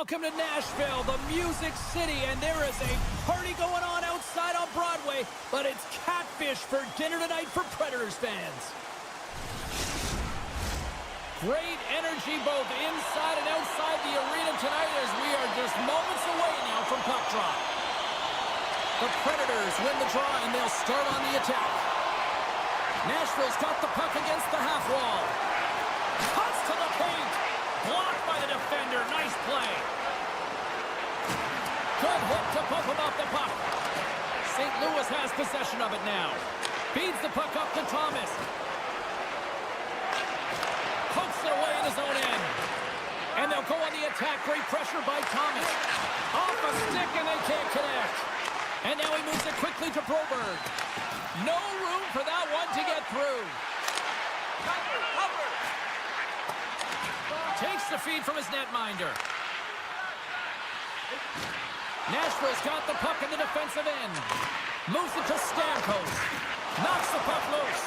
Welcome to Nashville, the Music City, and there is a party going on outside on Broadway, but it's catfish for dinner tonight for Predators fans. Great energy both inside and outside the arena tonight as we are just moments away now from puck drop. The Predators win the draw and they'll start on the attack. Nashville's got the puck against the half wall. Cuts to the paint. Blocked by the defender. Nice play. Good hit to bump him off the puck. St. Louis has possession of it now. Feeds the puck up to Thomas. Pokes it away in his own end. And they'll go on the attack. Great pressure by Thomas. Off a stick and they can't connect. And now he moves it quickly to Broberg. No room for that one to get through. Cover. Takes the feed from his netminder. Nashville's got the puck in the defensive end. Moves it to Stamkos. Knocks the puck loose.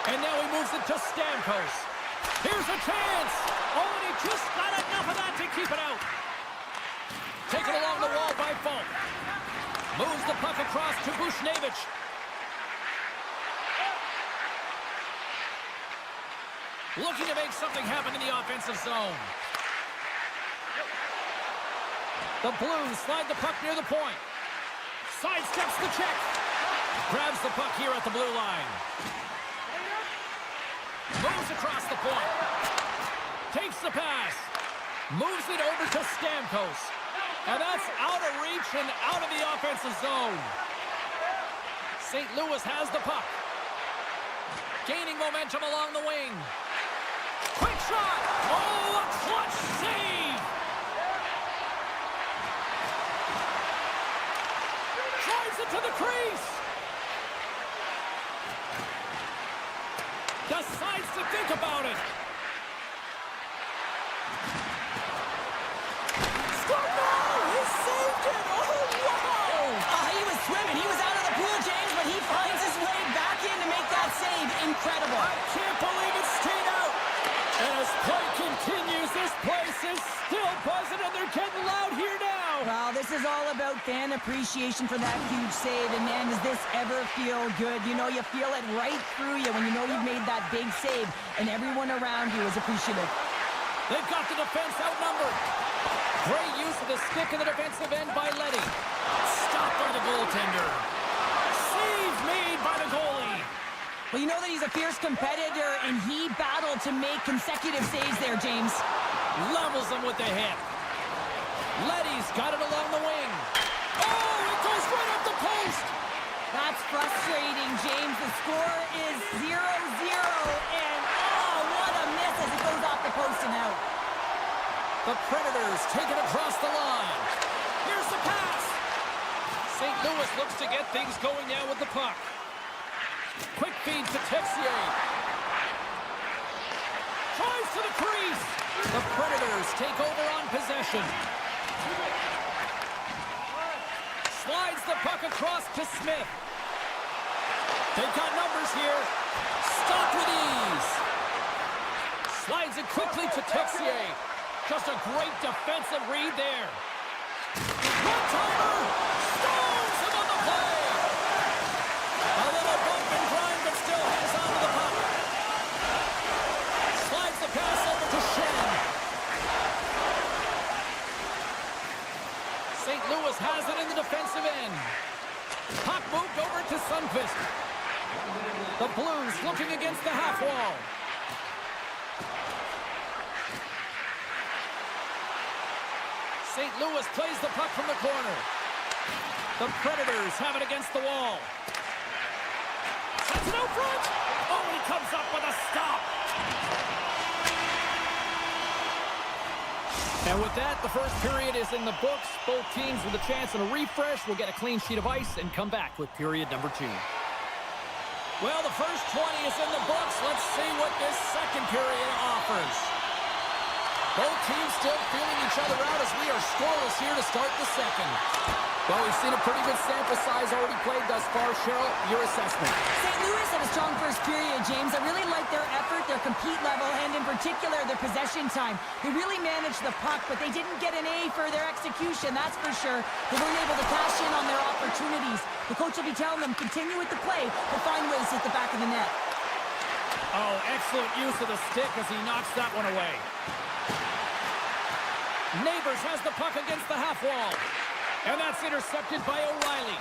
And now he moves it to Stamkos. Here's a chance. Oh, and he just got enough of that to keep it out. Taken along the wall by Falk. Moves the puck across to Bushnevich. Looking to make something happen in the offensive zone. The Blues slide the puck near the point. Sidesteps the check. Grabs the puck here at the blue line. Moves across the point. Takes the pass. Moves it over to Stamkos. And that's out of reach and out of the offensive zone. St. Louis has the puck. Gaining momentum along the wing. Quick shot! Oh, a clutch save! Drives it to the crease! Decides to think about it. Scored! He saved it! Oh, wow! He was swimming. He was out of the pool, James, but he finds his way back in to make that save. Incredible. I can't believe it stayed out. And as play continues, this place is still buzzing, and they're getting loud here now. Well, this is all about fan appreciation for that huge save. And, man, does this ever feel good? You know, you feel it right through you when you know you've made that big save, and everyone around you is appreciative. They've got the defense outnumbered. Great use of the stick in the defensive end by Letty. Stopped by the goaltender. Save made by the goalie. Well, you know that he's a fierce competitor, and he battled to make consecutive saves there, James. Levels him with the hit. Letty's got it along the wing. Oh, it goes right up the post. That's frustrating, James. The score is 0-0, and oh, what a miss as it goes off the post and out. The Predators take it across the line. Here's the pass. St. Louis looks to get things going now with the puck. Quick feed to Texier. Tries to the crease. The Predators take over on possession. Slides the puck across to Smith. They've got numbers here. Stopped with ease. Slides it quickly to Texier. Just a great defensive read there. One-timer. Stones him on the play. A little bump and grind, but still hangs on to the puck. Slides the pass over to Shen. St. Louis has it in the defensive end. Puck moved over to Sundqvist. The Blues looking against the half wall. St. Louis plays the puck from the corner. The Predators have it against the wall. Sends it out front. Oh, he comes up with a stop. And with that, the first period is in the books. Both teams with a chance and a refresh will get a clean sheet of ice and come back with period number 2. Well, the first 20 is in the books. Let's see what this second period offers. Both teams still feeling each other out as we are scoreless here to start the second. Well, we've seen a pretty good sample size already played thus far. Cheryl, your assessment. St. Louis had a strong first period, James. I really like their effort, their compete level, and in particular, their possession time. They really managed the puck, but they didn't get an A for their execution, that's for sure. They weren't able to cash in on their opportunities. The coach will be telling them, continue with the play, but find ways to hit the back of the net. Oh, excellent use of the stick as he knocks that one away. Neighbors has the puck against the half wall. And that's intercepted by O'Reilly.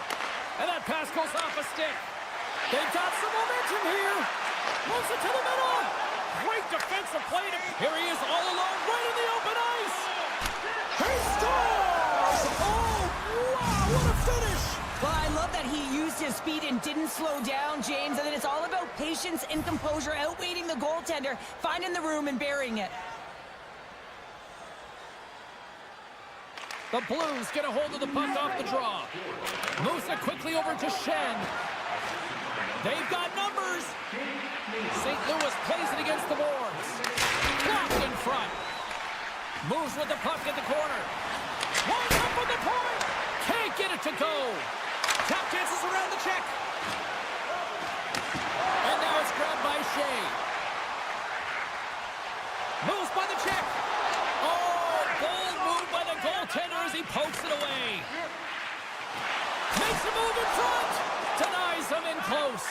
And that pass goes off a stick. They've got some momentum here. Moves it to the middle. Great defensive play. Here he is all alone right in the open ice. He scores! Oh, wow, what a finish. Well, I love that he used his speed and didn't slow down, James. And then it's all about patience and composure, outweighing the goaltender, finding the room and burying it. The Blues get a hold of the puck off the draw. Moves it quickly over to Shen. They've got numbers. St. Louis plays it against the boards. Blocked in front. Moves with the puck in the corner. One up with the point. Can't get it to go. Tap dances around the check. And now it's grabbed by Shea. Moves by the check. Bold move by the goaltender as he pokes it away. Makes a move in front. Denies him in close.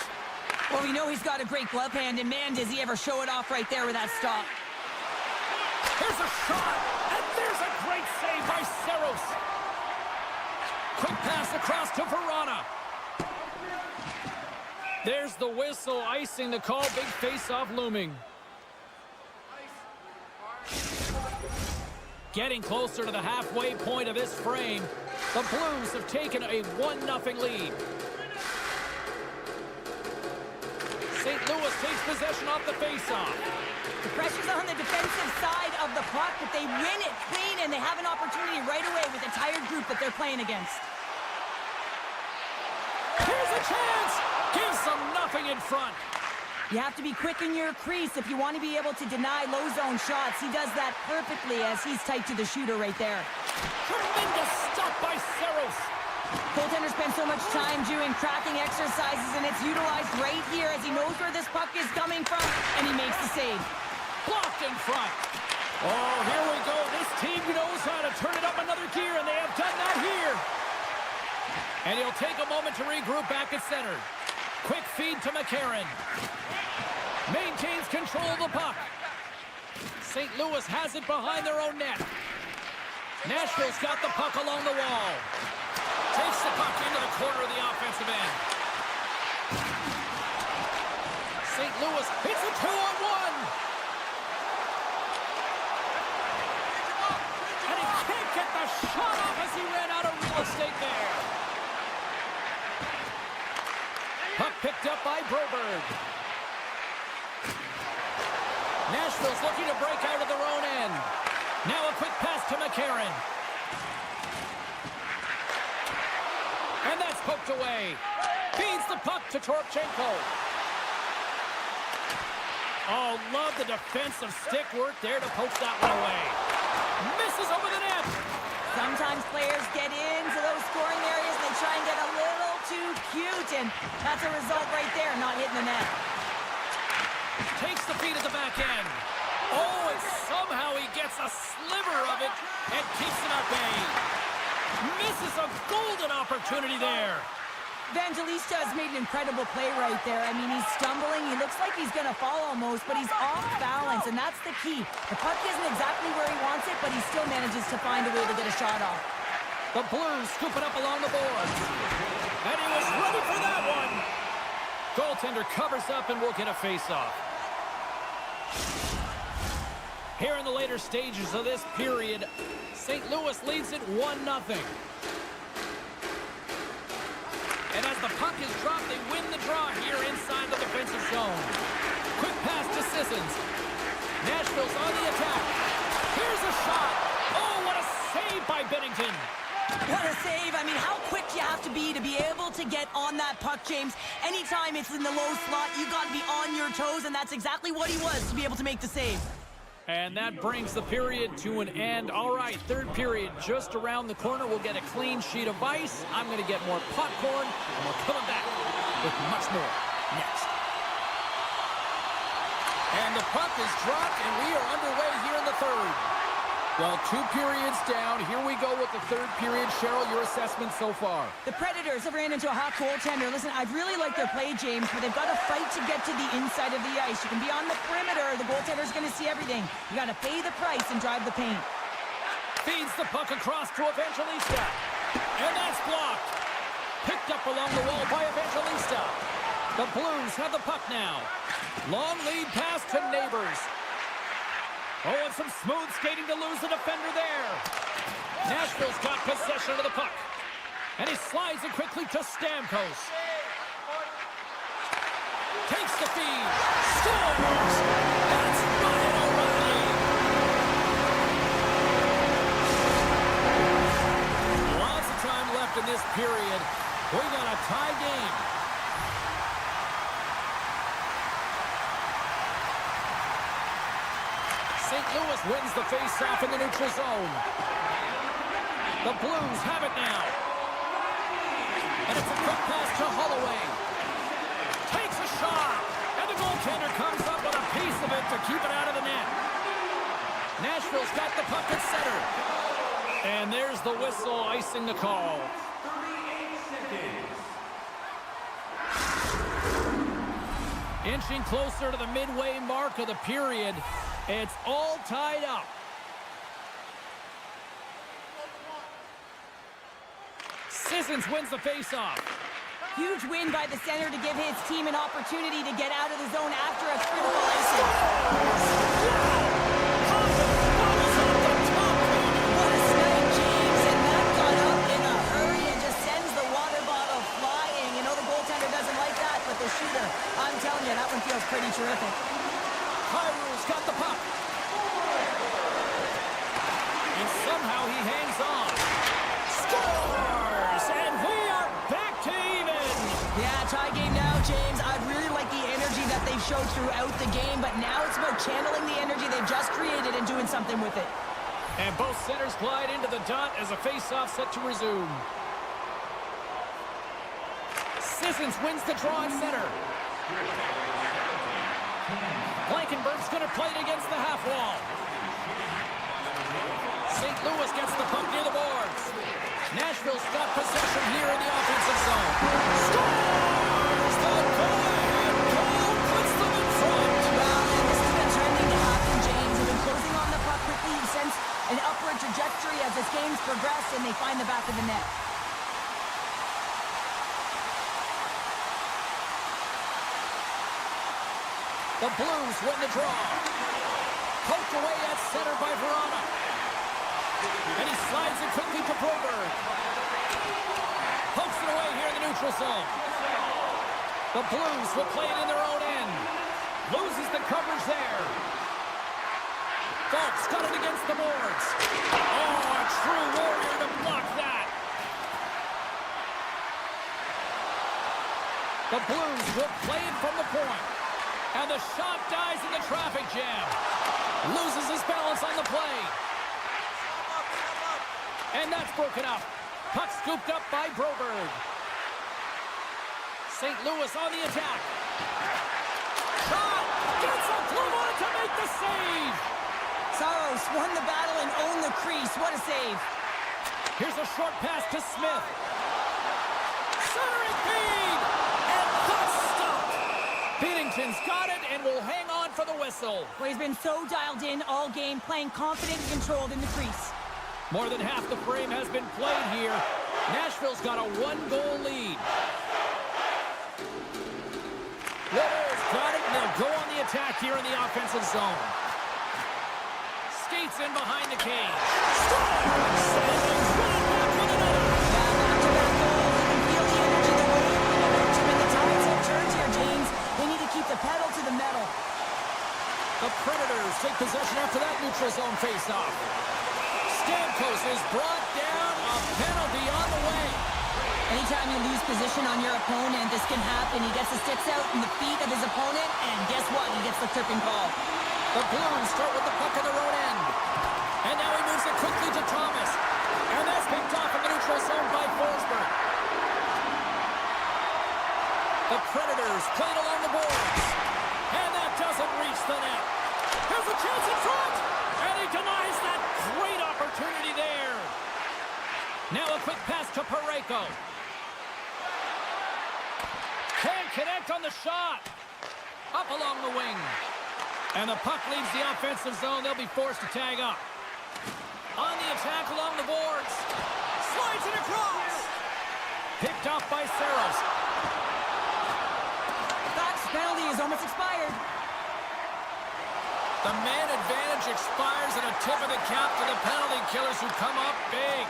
Well, we know he's got a great glove hand, and man, does he ever show it off right there with that stop. Here's a shot, and there's a great save by Saros. Quick pass across to Verana. There's the whistle, icing the call. Big face-off looming. Getting closer to the halfway point of this frame, the Blues have taken a 1-0 lead. St. Louis takes possession off the faceoff. The pressure's on the defensive side of the puck, but they win it clean, and they have an opportunity right away with the tired group that they're playing against. Here's a chance! Gives them nothing in front. You have to be quick in your crease if you want to be able to deny low zone shots. He does that perfectly as he's tight to the shooter right there. Tremendous stop by Saros. Goaltender spends so much time doing tracking exercises, and it's utilized right here as he knows where this puck is coming from, and he makes the save. Blocked in front. Oh, here we go. This team knows how to turn it up another gear, and they have done that here. And he'll take a moment to regroup back at center. Quick feed to McCarron. Maintains control of the puck. St. Louis has it behind their own net. Nashville's got the puck along the wall. Takes the puck into the corner of the offensive end. St. Louis hits a 2-on-1. And he can't get the shot off as he ran out of real estate there. Puck picked up by Broberg. Nashville's looking to break out of their own end. Now a quick pass to McCarron. And that's poked away. Feeds the puck to Torchenko. Oh, love the defensive stick work there to poke that one away. Misses over the net. Sometimes players get into those scoring areas and they try and get a little too cute, and that's a result right there, not hitting the net. Takes the feed at the back end. Oh, and somehow he gets a sliver of it and keeps it at bay. Misses a golden opportunity there. Evangelista has made an incredible play right there. I mean, he's stumbling. He looks like he's going to fall almost, but he's off balance, and that's the key. The puck isn't exactly where he wants it, but he still manages to find a way to get a shot off. The Blues scoop it up along the boards. And he was ready for that one. Goaltender covers up and will get a face-off. Here in the later stages of this period, St. Louis leads it 1-0. And as the puck is dropped, they win the draw here inside the defensive zone. Quick pass to Sissons. Nashville's on the attack. Here's a shot. Oh, what a save by Bennington. What a save. I mean, how quick you have to be able to get on that puck, James. Anytime it's in the low slot, you got to be on your toes, and that's exactly what he was to be able to make the save. And that brings the period to an end. All right, third period just around the corner. We'll get a clean sheet of ice. I'm going to get more popcorn, and we're coming back with much more next. And the puck is dropped, and we are underway here in the third. Well, 2 periods down. Here we go with the third period. Cheryl, your assessment so far? The Predators have ran into a hot goaltender. Listen, I really like their play, James, but they've got to fight to get to the inside of the ice. You can be on the perimeter. The goaltender's going to see everything. You got to pay the price and drive the paint. Feeds the puck across to Evangelista. And that's blocked. Picked up along the wall by Evangelista. The Blues have the puck now. Long lead pass to Neighbors. Oh, and some smooth skating to lose the defender there. Nashville's got possession of the puck. And he slides it quickly to Stamkos. Takes the feed. Scores! That's Ryan O'Reilly. Lots of time left in this period. We got a tie game. St. Louis wins the face-off in the neutral zone. The Blues have it now. And it's a quick pass to Holloway. Takes a shot. And the goaltender comes up with a piece of it to keep it out of the net. Nashville's got the puck at center. And there's the whistle icing the call. Inching closer to the midway mark of the period. It's all tied up. Sissons wins the faceoff. Huge win by the center to give his team an opportunity to get out of the zone after a critical icing. What a snipe, James, and that got up in a hurry and just sends the water bottle flying. You know the goaltender doesn't like that, but the shooter, I'm telling you, that one feels pretty terrific. Hyru's got the puck. And somehow he hangs on. Scores! And we are back to even. Yeah, tie game now, James. I really like the energy that they've showed throughout the game, but now it's about channeling the energy they've just created and doing something with it. And both centers glide into the dot as a face-off set to resume. Sissons wins the draw at center. Blankenberg's going to play it against the half wall. St. Louis gets the puck near the boards. Nashville's got possession here in the offensive zone. Scores! The go-ahead goal puts them in front. Well, and this has been trending to happen, James. They've been closing on the puck quickly. You've sensed an upward trajectory as this game's progressed, and they find the back of the net. The Blues win the draw. Poked away at center by Verona. And he slides it quickly to Broberg. Pokes it away here in the neutral zone. The Blues will play it in their own end. Loses the coverage there. Falk's got it against the boards. Oh, a true warrior to block that. The Blues will play it from the point. And the shot dies in the traffic jam. Loses his balance on the play. And that's broken up. Puck scooped up by Broberg. St. Louis on the attack. Shot! Gets a glove on it to make the save! Saros won the battle and owned the crease. What a save. Here's a short pass to Smith. Centering feed! And that's stopped! Binnington's got it and will hang on for the whistle. Well, he's been so dialed in all game, playing confident and controlled in the crease. More than half the frame has been played here. Nashville's got a 1-goal lead. Withers got it, and they'll go on the attack here in the offensive zone. Skates in behind the cage. Scores! And he's running back with another. Back-to-back goals. You can feel the energy, the weight, the momentum, and the tides have turned here, James. They need to keep the pedal to the metal. The Predators take possession after that neutral zone face-off. Stamkos is brought down. A penalty on the way. Anytime you lose position on your opponent, this can happen. He gets the sticks out in the feet of his opponent, and guess what? He gets the tripping call. The Blues start with the puck in their own end. And now he moves it quickly to Thomas. And that's picked off in the neutral zone by Forsberg. The Predators play it along the boards. And that doesn't reach the net. Here's a chance in front. And he denies that great opportunity there. Now a quick pass to Freku. Can't connect on the shot. Up along the wing. And the puck leaves the offensive zone. They'll be forced to tag up. On the attack along the boards. Slides it across. Picked off by Saros. Fox penalty is almost expired. The man advantage expires and a tip of the cap to the penalty killers who come up big.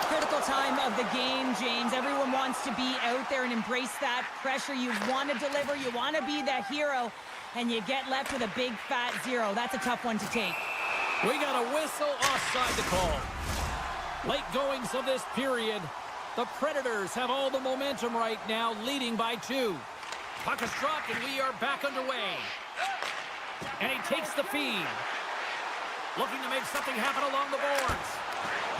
Critical time of the game, James. Everyone wants to be out there and embrace that pressure. You want to deliver. You want to be the hero. And you get left with a big fat 0. That's a tough one to take. We got a whistle offside to call. Late goings of this period. The Predators have all the momentum right now, leading by 2. Puck is dropped and we are back underway. And he takes the feed. Looking to make something happen along the boards.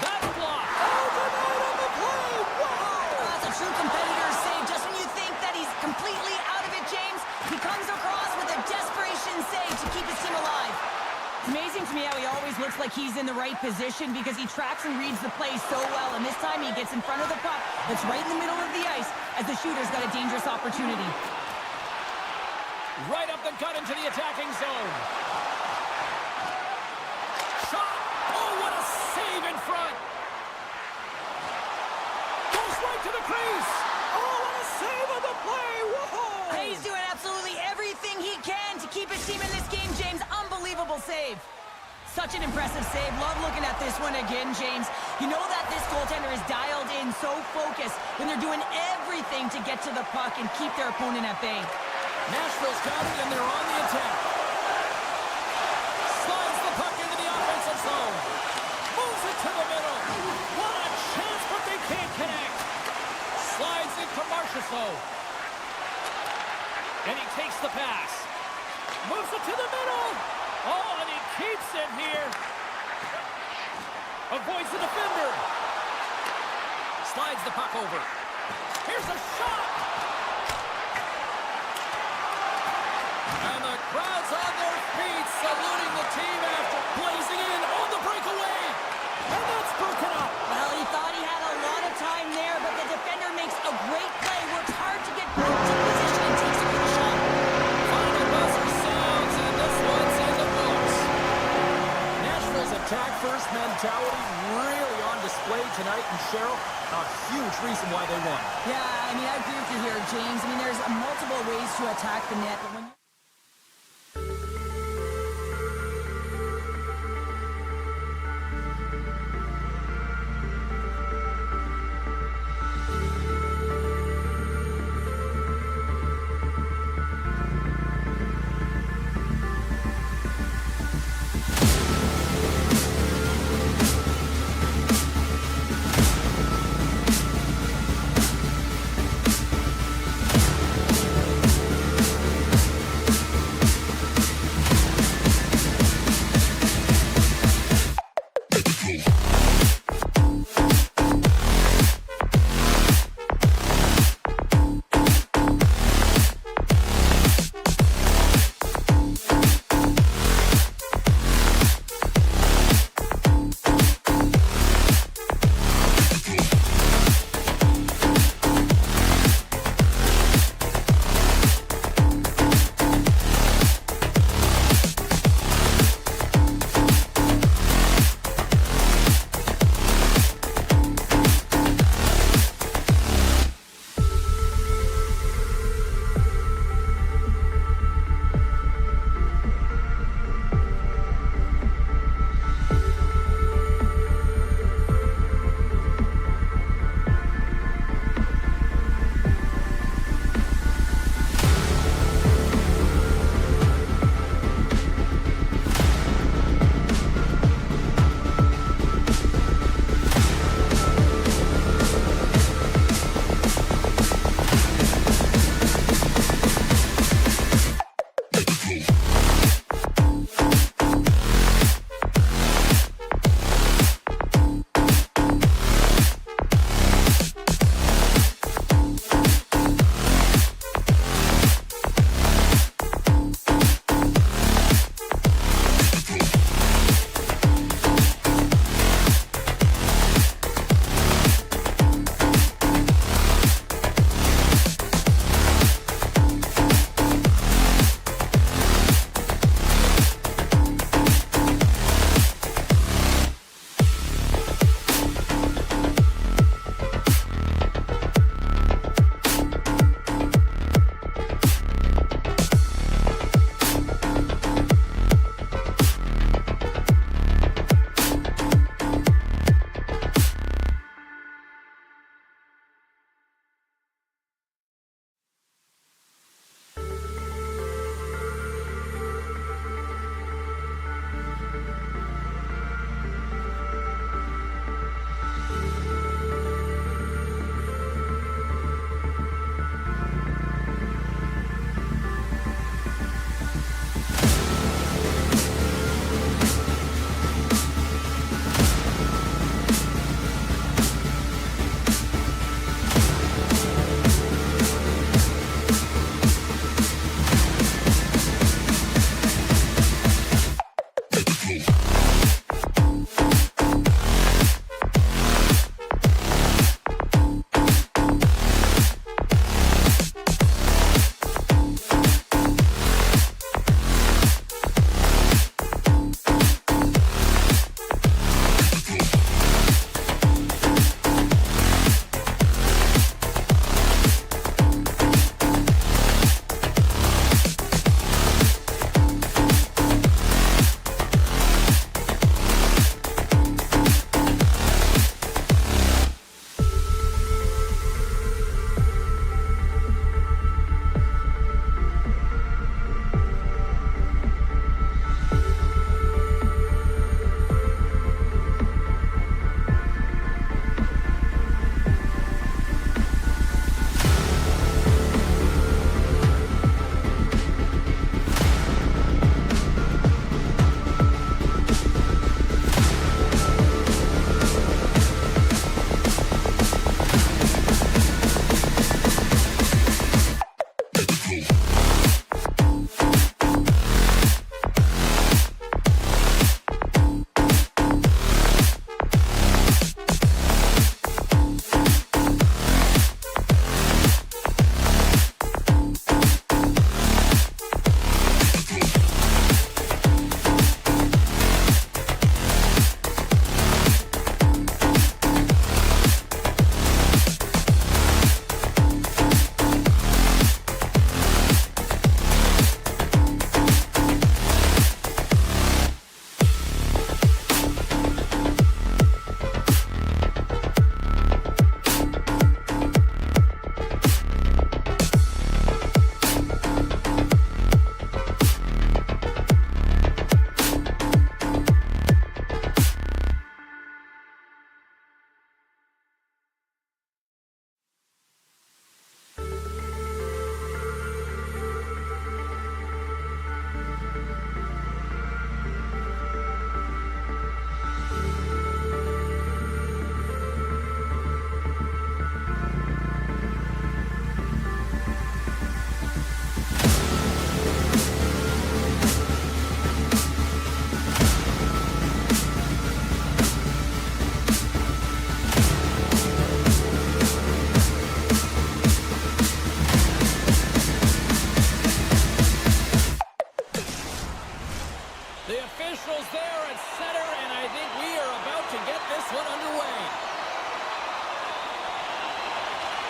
That's blocked. Overnight on the play. Whoa! That's a true competitor's save. Just when you think that he's completely out of it, James, he comes across with a desperation save to keep his team alive. It's amazing to me how he always looks like he's in the right position because he tracks and reads the play so well. And this time he gets in front of the puck that's right in the middle of the ice as the shooter's got a dangerous opportunity. Right up the gut into the attacking zone. Shot. Oh, what a save in front. Goes right to the crease. Oh, what a save on the play. Whoa. He's doing absolutely everything he can to keep his team in this game, James. Unbelievable save. Such an impressive save. Love looking at this one again, James. You know that this goaltender is dialed in, so focused when they're doing everything to get to the puck and keep their opponent at bay. Nashville's got it, and they're on the attack. Slides the puck into the offensive zone. Moves it to the middle. What a chance, but they can't connect. Slides it to Marchessault. And he takes the pass. Moves it to the middle. Oh, and he keeps it here. Avoids the defender. Slides the puck over. Here's a shot. And the crowd's on their feet, saluting the team after blazing in on the breakaway. And that's broken up. Well, he thought he had a lot of time there, but the defender makes a great play, works hard to get back to position and takes away the shot. Final buzzer sounds, and this one's in the books. Nashville's attack-first mentality really on display tonight, and Cheryl, a huge reason why they won. Yeah, I mean, I agree with you here, James. I mean, there's multiple ways to attack the net, but when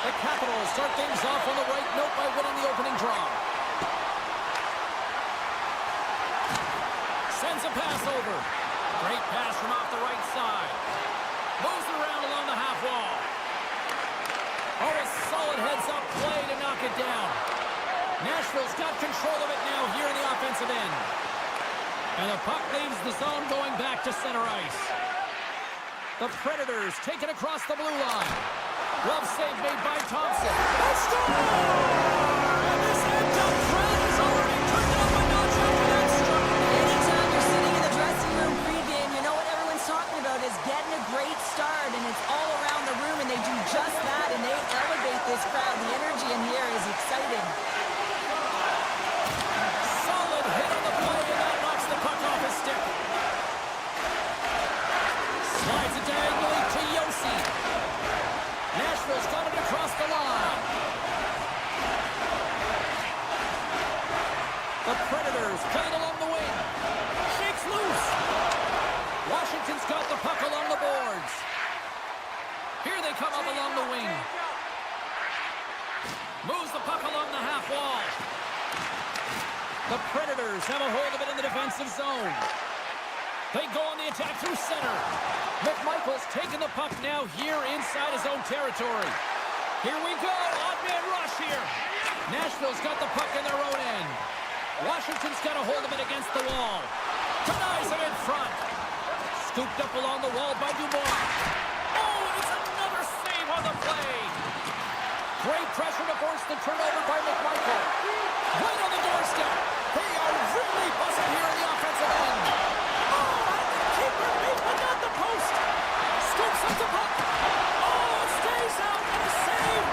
The Capitals start things off on the right note by winning the opening draw. Sends a pass over. Great pass from off the right side. Moves it around along the half wall. Oh, a solid heads-up play to knock it down. Nashville's got control of it now here in the offensive end. And the puck leaves the zone going back to center ice. The Predators take it across the blue line. Glove save made by Thompson. A score! And this end-up crowd has already turned it up a notch after that strike. Anytime you're sitting in the dressing room pregame, you know what everyone's talking about is getting a great start, and it's all around the room, and they do just that, and they elevate this crowd. The energy in here is exciting. Solid hit on the play, and that knocks the puck off his stick. Slides it diagonally to Yossi. Nashville's got it across the line. The Predators play it along the wing. Shakes loose. Washington's got the puck along the boards. Here they come up along the wing. Moves the puck along the half wall. The Predators have a hold of it in the defensive zone. They go on the attack through center. McMichael's taking the puck now here inside his own territory. Here we go. Odd man rush here. Nashville's got the puck in their own end. Washington's got a hold of it against the wall. Denies him in front. Scooped up along the wall by Dubois. Oh, and it's another save on the play. Great pressure to force the turnover by McMichael. Right on the doorstep. They are really buzzing here in the offensive end. Keeper beat, but not the post. Scoops up the puck. Oh, it stays out and a save.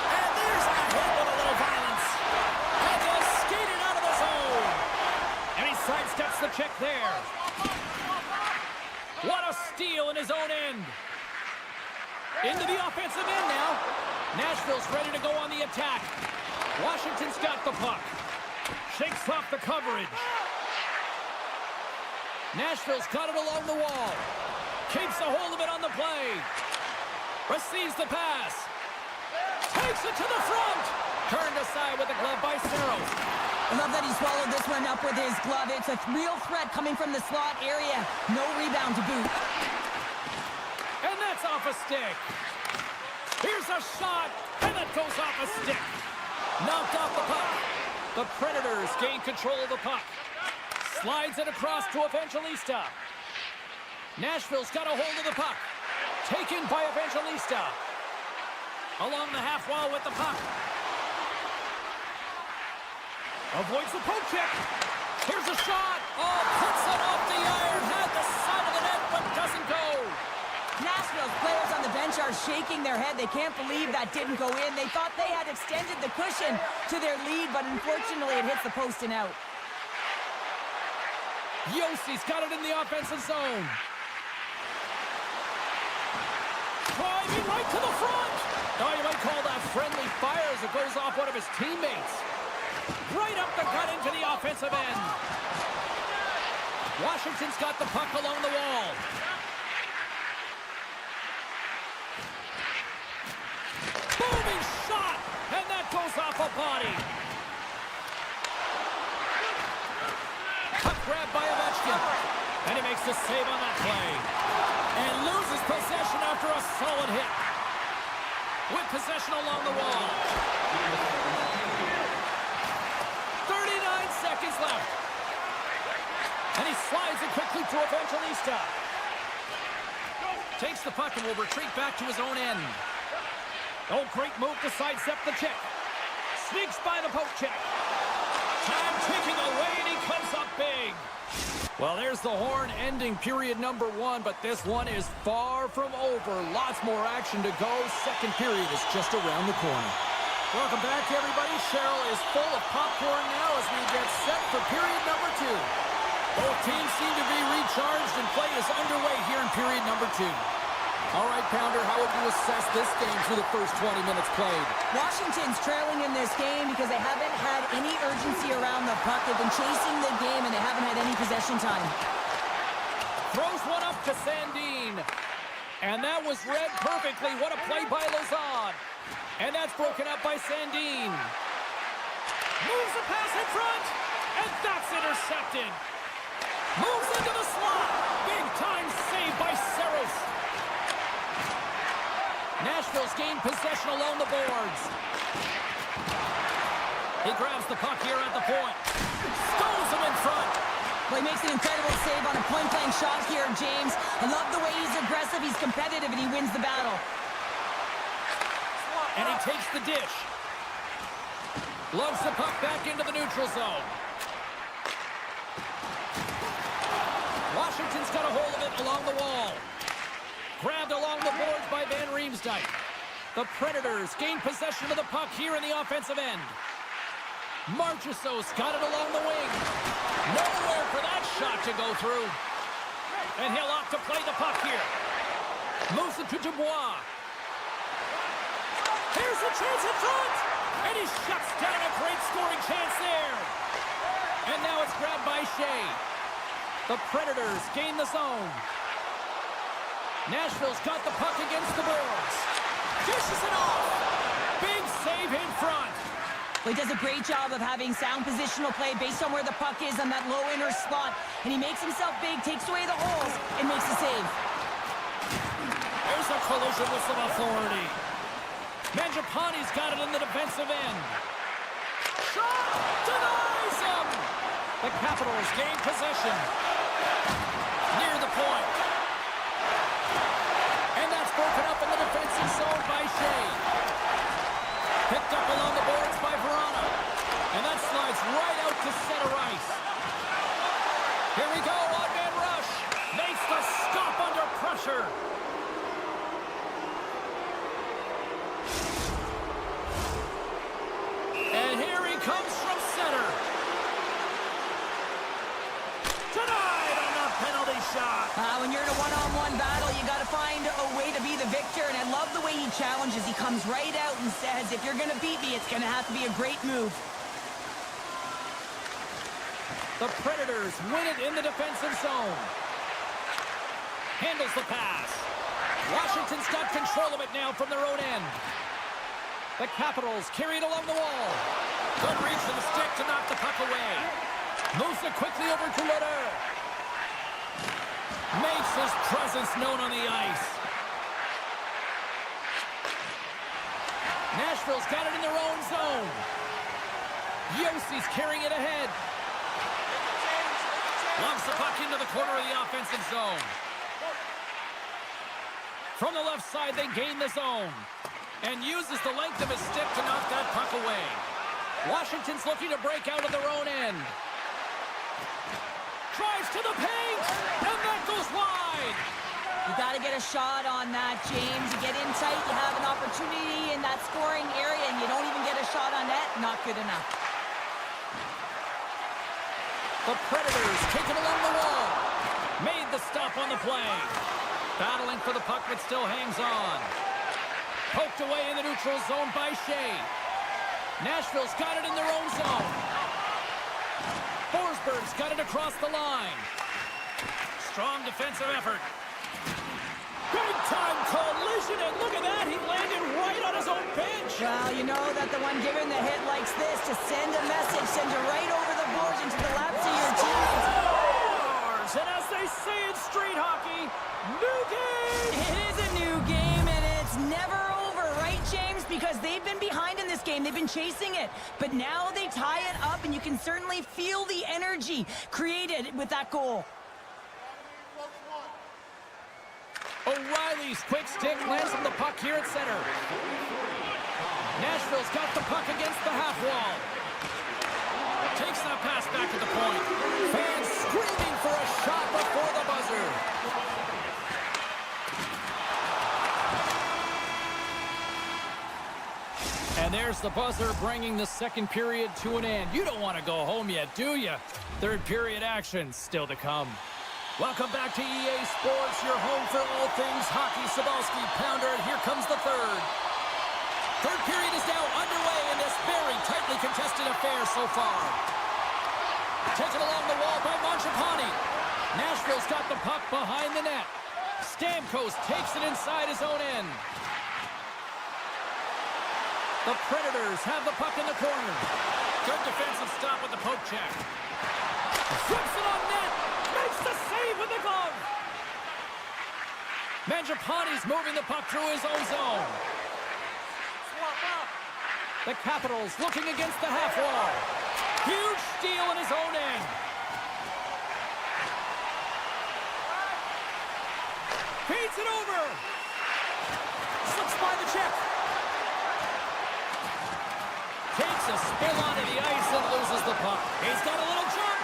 And there's a hit with a little violence. And just skated out of the zone. And he sidesteps the check there. What a steal in his own end. Into the offensive end now. Nashville's ready to go on the attack. Washington's got the puck. Shakes off the coverage. Nashville's got it along the wall. Keeps a hold of it on the play. Receives the pass. Takes it to the front. Turned aside with the glove by Saros. I love that he swallowed this one up with his glove. It's a real threat coming from the slot area. No rebound to boot. And that's off a stick. Here's a shot. And that goes off a stick. Knocked off the puck. The Predators gain control of the puck. Slides it across to Evangelista. Nashville's got a hold of the puck. Taken by Evangelista. Along the half wall with the puck. Avoids the poke check. Here's a shot. Oh, puts it off the iron. Had the side of the net, but doesn't go. Nashville's players on the bench are shaking their head. They can't believe that didn't go in. They thought they had extended the cushion to their lead, but unfortunately it hits the post and out. Yossi's got it in the offensive zone. Driving right to the front. Oh, you might call that friendly fire as it goes off one of his teammates. Right up the gut into the offensive end. Washington's got the puck along the wall. Booming shot, and that goes off a body. Puck grab by Ovechkin, and he makes the save on that play. And loses possession after a solid hit. With possession along the wall. 39 seconds left. And he slides it quickly to Evangelista. Takes the puck and will retreat back to his own end. Oh, great move to sidestep the check. Sneaks by the poke check. Time ticking away, and he comes up big. Well, there's the horn ending period number 1, but this one is far from over. Lots more action to go. Second period is just around the corner. Welcome back, everybody. Cheryl is full of popcorn now as we get set for period number 2. Both teams seem to be recharged, and play is underway here in period number 2. All right, Pounder, how would you assess this game through the first 20 minutes played? Washington's trailing in this game because they haven't had any urgency around the puck. They've been chasing the game, and they haven't had any possession time. Throws one up to Sandin. And that was read perfectly. What a play by Lazard. And that's broken up by Sandin. Moves the pass in front. And that's intercepted. Moves into the slot. Big time save by Saros. Nashville's gained possession along the boards. He grabs the puck here at the point. Stones him in front. Well, he makes an incredible save on a point-blank shot here, James. I love the way he's aggressive, he's competitive, and he wins the battle. And he takes the dish. Loves the puck back into the neutral zone. Washington's got a hold of it along the wall. Grabbed along the boards by Van Riemsdyk. The Predators gain possession of the puck here in the offensive end. Marchessault's got it along the wing. Nowhere for that shot to go through. And he'll opt to play the puck here. Moves it to Dubois. Here's a chance in front. And he shuts down a great scoring chance there. And now it's grabbed by Shea. The Predators gain the zone. Nashville's got the puck against the boards. Dishes it off. Big save in front. Well, he does a great job of having sound positional play based on where the puck is on that low inner slot. And he makes himself big, takes away the holes, and makes a save. There's a collision with some authority. Mangiapane's got it in the defensive end. Shot! Denies him! The Capitals gain possession. Near the point. And that's broken up in the defensive zone by Shea. Picked up along the boards by Verona. And that slides right out to center ice. Here we go, one-man rush. Makes the stop under pressure. And here he comes from center. Denied on the penalty shot. When you're in a one-on-one battle, you got to find a way to be the victor, and I love the way he challenges. He comes right out and says, if you're going to beat me, it's going to have to be a great move. The Predators win it in the defensive zone. Handles the pass. Washington's got control of it now from their own end. The Capitals carry it along the wall. Good reach to the stick to knock the puck away. Moves it quickly over to Lodeur. Makes his presence known on the ice. Nashville's got it in their own zone. Yossi's carrying it ahead. Lumps the puck into the corner of the offensive zone. From the left side, they gain the zone. And uses the length of his stick to knock that puck away. Washington's looking to break out of their own end. Drives to the paint, and that goes wide. You got to get a shot on that, James. You get in tight, you have an opportunity in that scoring area, and you don't even get a shot on net. Not good enough. The Predators take it along the wall. Made the stop on the play. Battling for the puck, but still hangs on. Poked away in the neutral zone by Shea. Nashville's got it in their own zone. Forsberg's got it across the line. Strong defensive effort. Big time collision, and look at that, he landed right on his own bench. Well, you know that the one giving the hit likes this, to send a message, send it right over the boards into the laps of your teammates. And as they say in street hockey, new game! It is a new game, and it's never over, right, James? Because they've been behind in this game. They've been chasing it. But now they tie it up, and you can certainly feel the energy created with that goal. O'Reilly's quick stick lands on the puck here at center. Nashville's got the puck against the half wall. Takes that pass back to the point. Fans screaming for a shot before the buzzer. And there's the buzzer bringing the second period to an end. You don't want to go home yet, do you? Third period action still to come. Welcome back to EA Sports, your home for all things hockey. Cybulski, Pounder, and here comes the third. Third period is now underway in this very tightly contested affair so far. Taken along the wall by Mangiapane. Nashville's got the puck behind the net. Stamkos takes it inside his own end. The Predators have the puck in the corner. Good defensive stop with the poke check. Flips it on net. Makes the save with the glove. Mangiapane's moving the puck through his own zone. The Capitals looking against the half wall. Huge steal in his own end. Feeds it over. Slips by the check. Takes a spill onto the ice and loses the puck. He's got a little jump.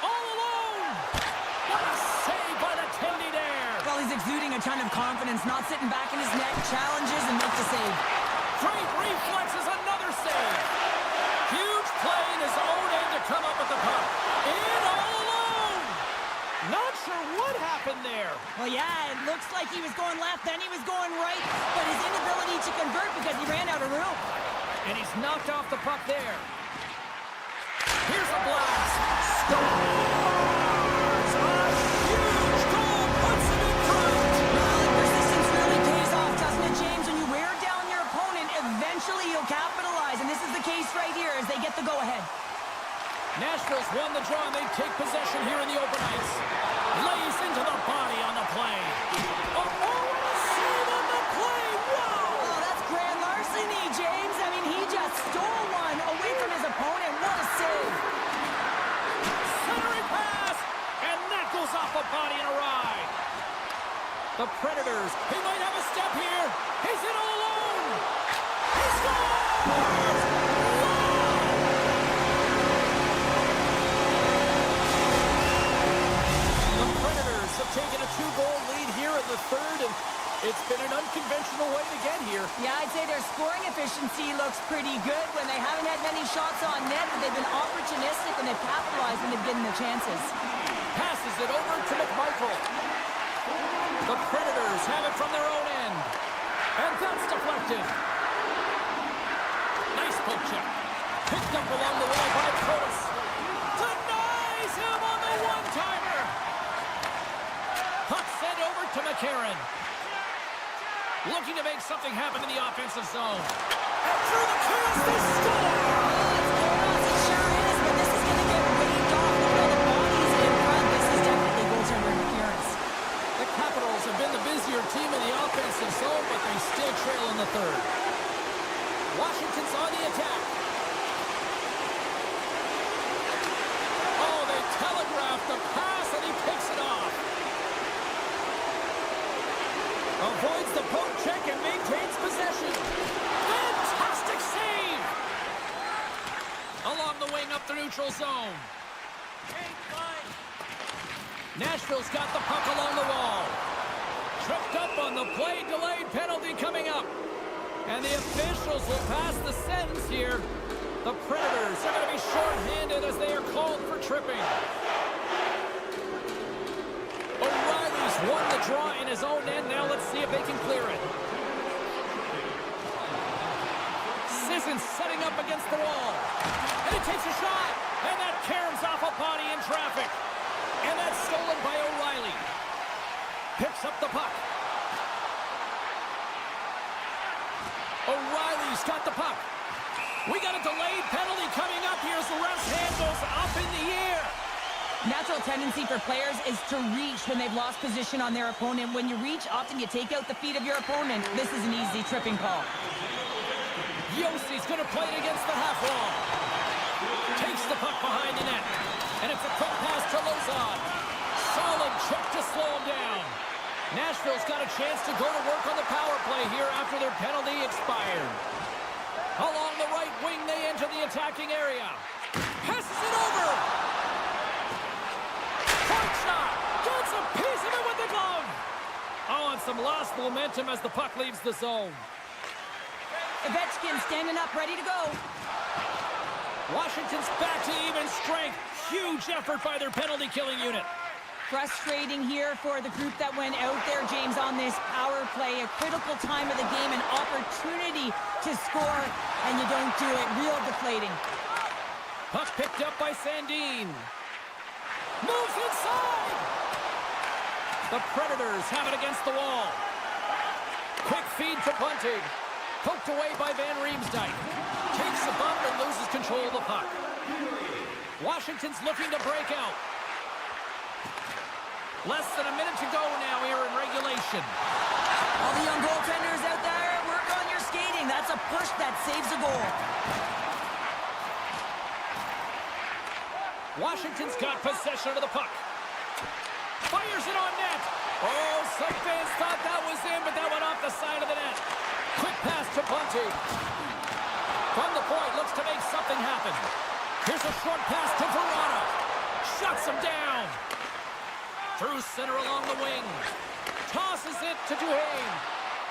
All alone. What a save by the Tendy there. Well, he's exuding a ton of confidence, not sitting back in his net, challenges and makes a save. Great reflexes, another save. Huge play in his own end to come up with the puck. In all alone. Not sure what happened there. Well, yeah, it looks like he was going left, then he was going right, but his inability to convert because he ran out of room. And he's knocked off the puck there. Here's a blast. Scores! A huge goal puts him in front. Well, persistence really pays off, doesn't it, James? When you wear down your opponent, eventually you'll capitalize, and this is the case right here as they get the go-ahead. Nashville's won the draw, and they take possession here in the open ice. Lays into the body on the play. Oh, save on the play. Wow! Oh, that's grand larceny, James. I mean, he just stole one away from his opponent. What a save. Centering pass, and that goes off the body and a ride. The Predators, he might have a step here. He's in all alone. He scores! Have taken a 2-goal lead here in the third, and it's been an unconventional way to get here. Yeah, I'd say their scoring efficiency looks pretty good when they haven't had many shots on net, but they've been opportunistic and they've capitalized when they've given the chances. Passes it over to McMichael. The Predators have it from their own end, and that's deflected. Nice poke check. Picked up along the wall by Curtis. Denies him on the one-timer. Puck sent over to McCarron. Looking to make something happen in the offensive zone. And through the cast, they score! It sure is, but this is going to get waved off with all the bodies in front. This is definitely goaltender interference. The Capitals have been the busier team in the offensive zone, but they still trail in the third. Washington's on the attack. Oh, they telegraphed the pass, and he picks it off. Avoids the poke check and maintains possession. Fantastic save! Along the wing up the neutral zone. Nashville's got the puck along the wall. Tripped up on the play, delayed penalty coming up. And the officials will pass the sentence here. The Predators are going to be short-handed as they are called for tripping. O'Reilly's won the draw in his own end. Now let's see if they can clear it. Sissons setting up against the wall. And he takes a shot. And that caroms off a body in traffic. And that's stolen by O'Reilly. Picks up the puck. O'Reilly's got the puck. We got a delayed penalty coming up here as the ref's hand goes up in the air. Natural tendency for players is to reach when they've lost position on their opponent. When you reach, often you take out the feet of your opponent. This is an easy tripping call. Yossi's going to play it against the half wall. Takes the puck behind the net. And it's a quick pass to Lozon. Solid check to slow him down. Nashville's got a chance to go to work on the power play here after their penalty expired. Along the right wing, they enter the attacking area. Passes it over. Point shot. Gets a piece of it with the glove. Oh, and some lost momentum as the puck leaves the zone. Ovechkin standing up, ready to go. Washington's back to even strength. Huge effort by their penalty-killing unit. Frustrating here for the group that went out there, James, on this power play. A critical time of the game, an opportunity to score, and you don't do it. Real deflating. Puck picked up by Sandin. Moves inside. The Predators have it against the wall. Quick feed to Bunting. Poked away by Van Riemsdyk. Takes a bump and loses control of the puck. Washington's looking to break out. Less than a minute to go now here in regulation. All the young goaltenders out there, work on your skating. That's a push that saves a goal. Washington's got possession of the puck. Fires it on net. Oh, some fans thought that was in, but that went off the side of the net. Quick pass to Bunty. From the point, looks to make something happen. Here's a short pass to Verona. Shuts him down. Through center along the wing. Tosses it to Duhaime.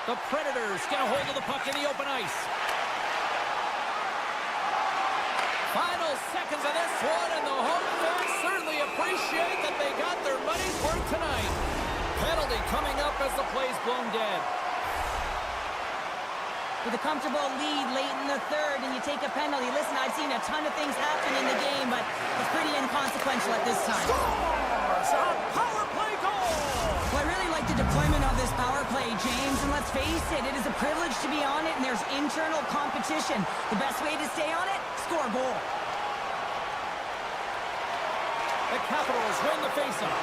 The Predators get a hold of the puck in the open ice. Final seconds of this one, and the home fans certainly appreciate that they got their money's worth tonight. Penalty coming up as the play's blown dead. With a comfortable lead late in the third, and you take a penalty. Listen, I've seen a ton of things happen in the game, but it's pretty inconsequential at this time. Scores a power play goal! Well, I really like the deployment of this power play, James, and let's face it, it is a privilege to be on it, and there's internal competition. The best way to stay on it, score a goal. The Capitals win the faceoff.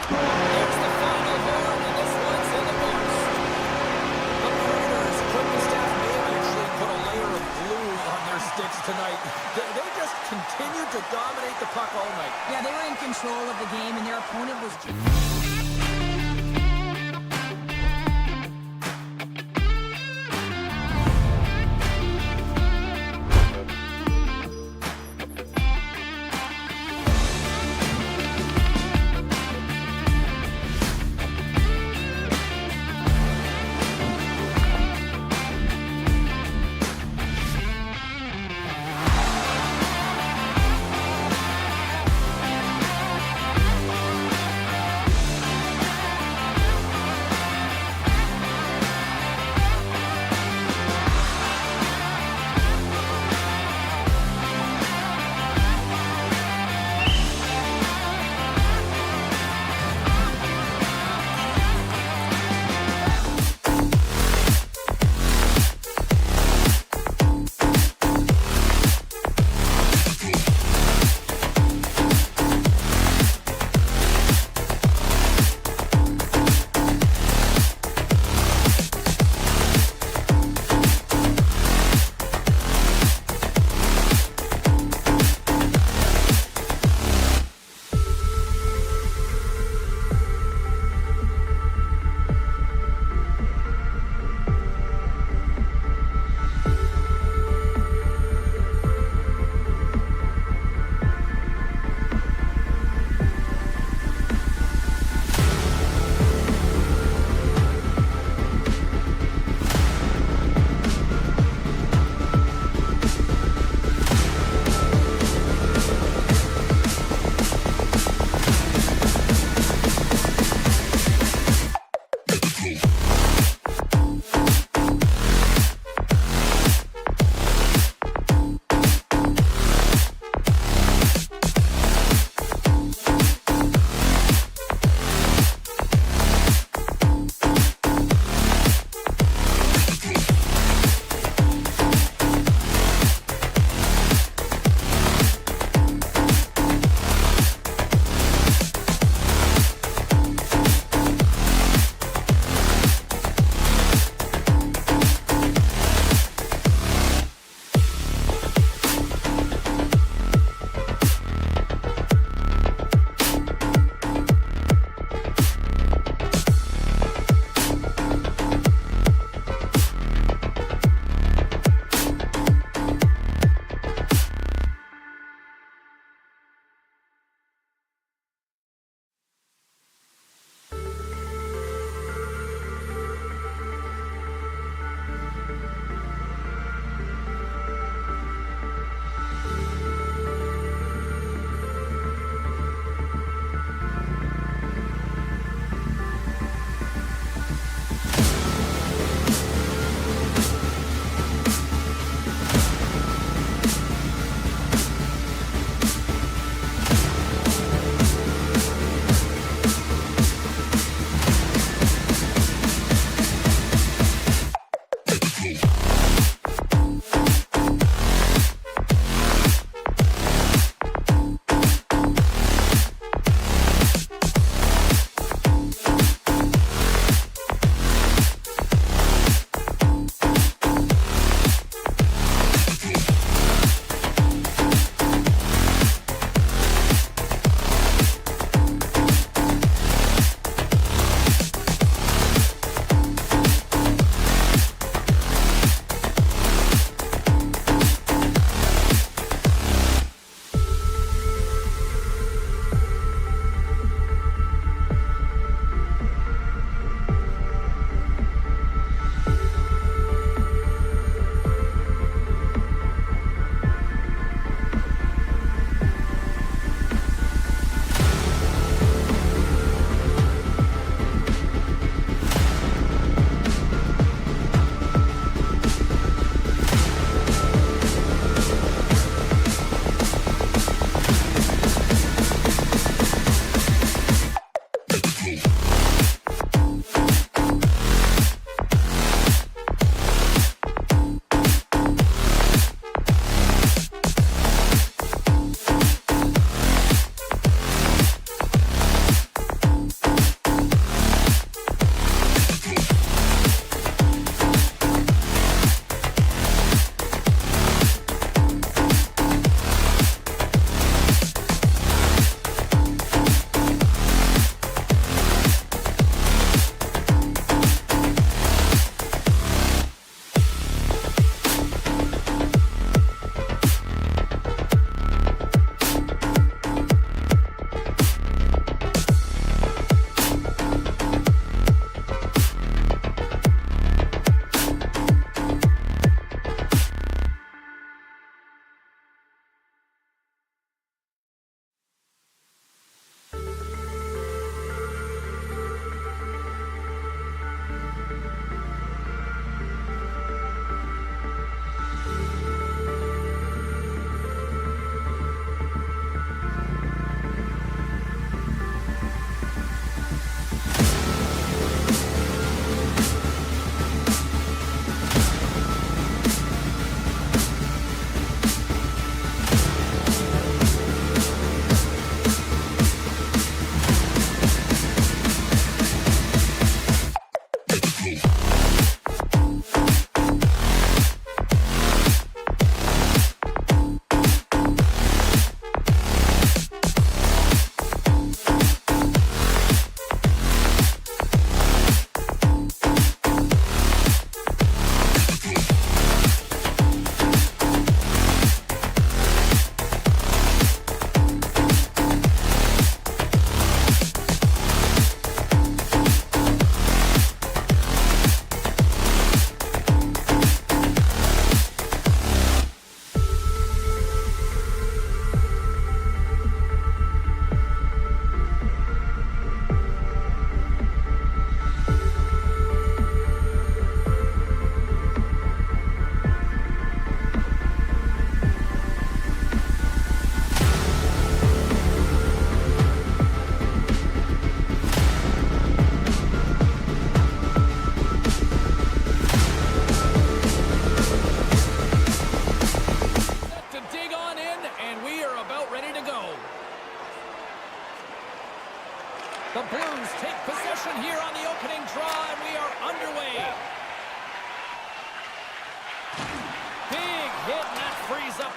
There's the final horn, and this one's in the books. The Predators, equipment staff may have actually put a layer of glue on their sticks tonight. They just continued to dominate the puck all night. Yeah, they were in control of the game, and their opponent was...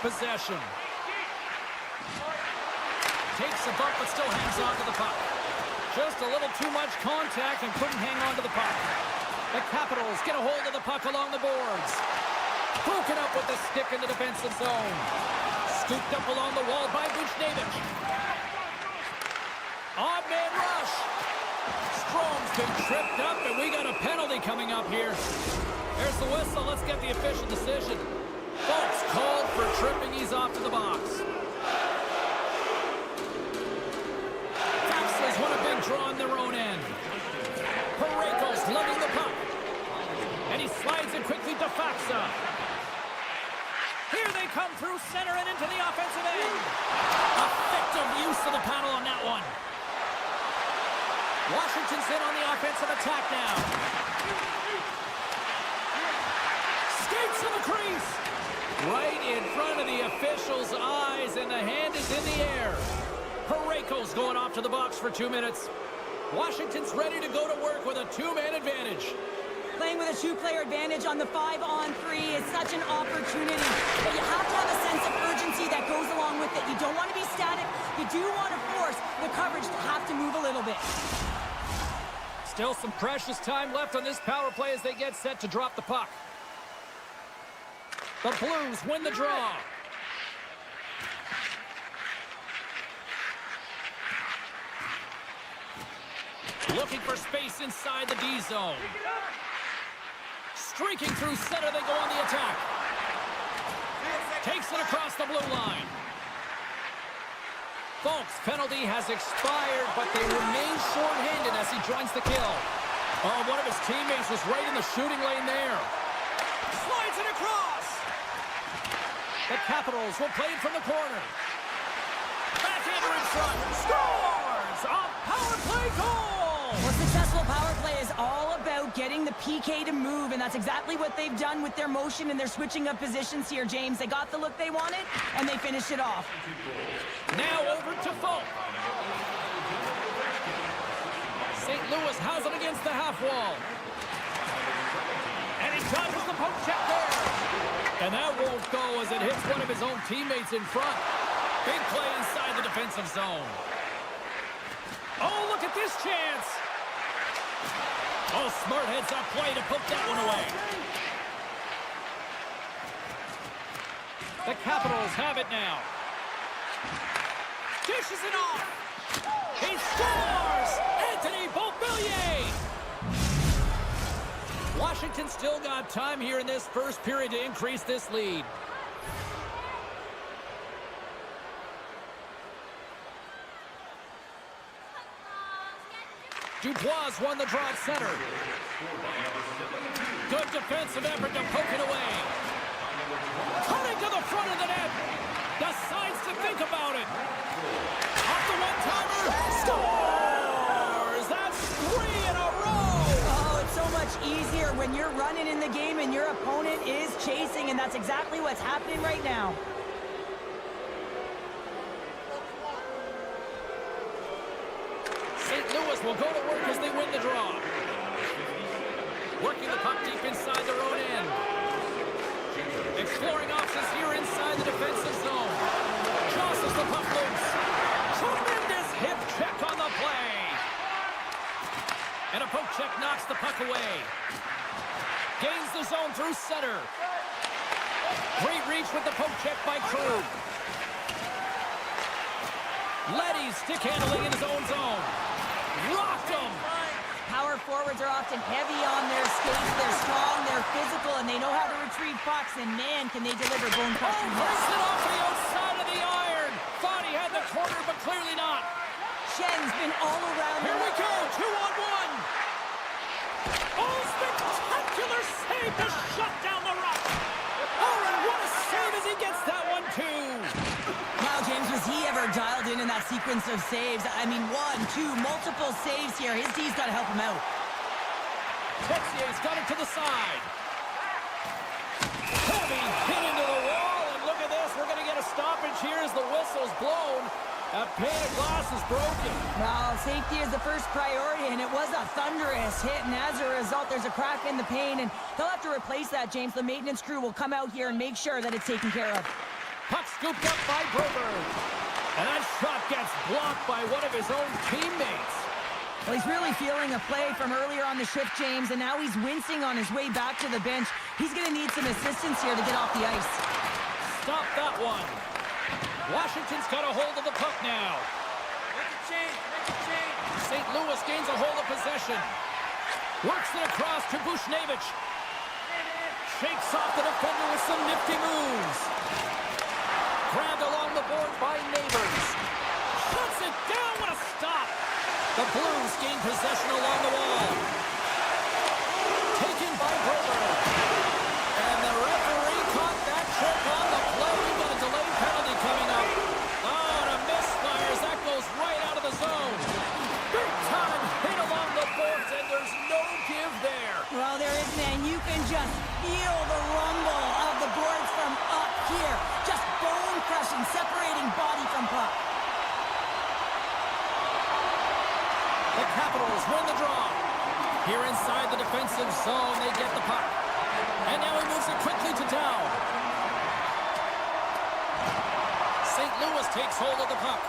possession. Takes a bump, but still hangs on to the puck. Just a little too much contact and couldn't hang on to the puck. The Capitals get a hold of the puck along the boards. Broken up with the stick in the defensive zone. Scooped up along the wall by Buchnevich. Odd man rush. Strom's been tripped up, and we got a penalty coming up here. There's the whistle. Let's get the official decision. Folks called for tripping. He's off to the box. Capsules want a big draw on their own end. Parayko's lugging the puck. And he slides it quickly to Faxa. Here they come through center and into the offensive end. Effective use of the paddle on that one. Washington's in on the offensive attack now. Skates to the crease. Right in front of the official's eyes, and the hand is in the air. Parayko's going off to the box for 2 minutes. Washington's ready to go to work with a two-man advantage. Playing with a two-player advantage on the 5-on-3 is such an opportunity. But you have to have a sense of urgency that goes along with it. You don't want to be static. You do want to force the coverage to have to move a little bit. Still some precious time left on this power play as they get set to drop the puck. The Blues win the draw. Looking for space inside the D zone. Streaking through center, they go on the attack. Takes it across the blue line. Folks, penalty has expired, but they remain short-handed as he joins the kill. Oh, one of his teammates was right in the shooting lane there. Slides it across. The Capitals will play it from the corner. Backhander in front. Scores! A power play goal! Well, successful power play is all about getting the PK to move, and that's exactly what they've done with their motion and their switching of positions here, James. They got the look they wanted, and they finished it off. Now over to Folk. St. Louis has it against the half wall. And he dodges the poke check there. And that won't go as it hits one of his own teammates in front. Big play inside the defensive zone. Oh, look at this chance. Oh, smart heads-up play to poke that one away. The Capitals have it now. Dishes it off. He scores! Anthony Beauvillier! Washington still got time here in this first period to increase this lead. Dubois won the draw at center. Good defensive effort to poke it away. Cutting to the front of the net. Decides to think about it. Off the one-timer. Scores! That's 3 in a row! Oh, it's so much easier when you're running in the game and your opponent is chasing, and that's exactly what's happening right now. St. Louis will go to work as they win the draw. Working the puck deep inside their own end. Exploring options here inside the defensive zone. Jostles the puck loose. Tremendous hip check on the play. And a poke check knocks the puck away. Gains the zone through center. Great reach with the poke check by Krug. Leddy stick handling in his own zone. Rocked him. Power forwards are often heavy on their skates. They're strong, they're physical, and they know how to retrieve pucks, and man, can they deliver bone-crushing hits. Breaks it off the outside of the iron. Thought he had the corner, but clearly not. Schen's been all around. Here we go, 2-on-1. Oh, spectacular save to shut down the rush. Oh, and what a save as he gets that one, too. Now, James, was he ever dialed in that sequence of saves? I mean, 1, 2, multiple saves here. His D's got to help him out. Tetsier's got it to the side. Heavy hit into the wall, and look at this. We're going to get a stoppage here as the whistle's blown. That pane of glass is broken. Well, safety is the first priority, and it was a thunderous hit, and as a result, there's a crack in the pane, and they'll have to replace that, James. The maintenance crew will come out here and make sure that it's taken care of. Puck scooped up by Broberg. And that shot gets blocked by one of his own teammates. Well, he's really feeling a play from earlier on the shift, James, and now he's wincing on his way back to the bench. He's going to need some assistance here to get off the ice. Stop that one. Washington's got a hold of the puck now. Make a change. St. Louis gains a hold of possession. Works it across to Bushnevich. Shakes off the defender with some nifty moves. Grabbed along the board by Neighbors. Shuts it down. What a stop. The Blues gain possession along the wall. Taken by Broberg. And the referee caught that trick on the play. We've got a delayed penalty coming up. Oh, and a misfires. That goes right out of the zone. Big time hit along the boards, and there's no give there. Well, there isn't, and you can just feel the rumble of the boards from up here. Just bone-crushing, separating body from puck. The Capitals win the draw. Here inside the defensive zone, they get the puck. And now he moves it quickly to Dow. St. Louis takes hold of the puck.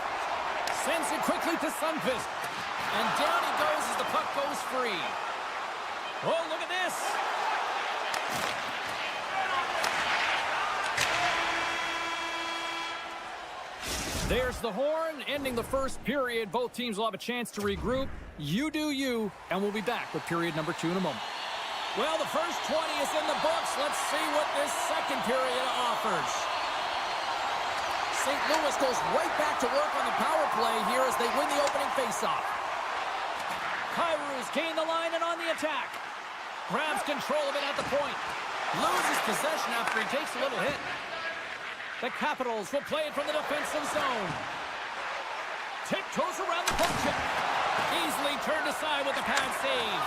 Sends it quickly to Sundqvist. And down he goes as the puck goes free. Oh, look at this. There's the horn, ending the first period. Both teams will have a chance to regroup. You do you, and we'll be back with period number 2 in a moment. Well, the first 20 is in the books. Let's see what this second period offers. St. Louis goes right back to work on the power play here as they win the opening faceoff. Kairu's gain the line and on the attack. Grabs control of it at the point. Loses possession after he takes a little hit. The Capitals will play it from the defensive zone. Tiptoes around the poke check. Easily turned aside with a pad save.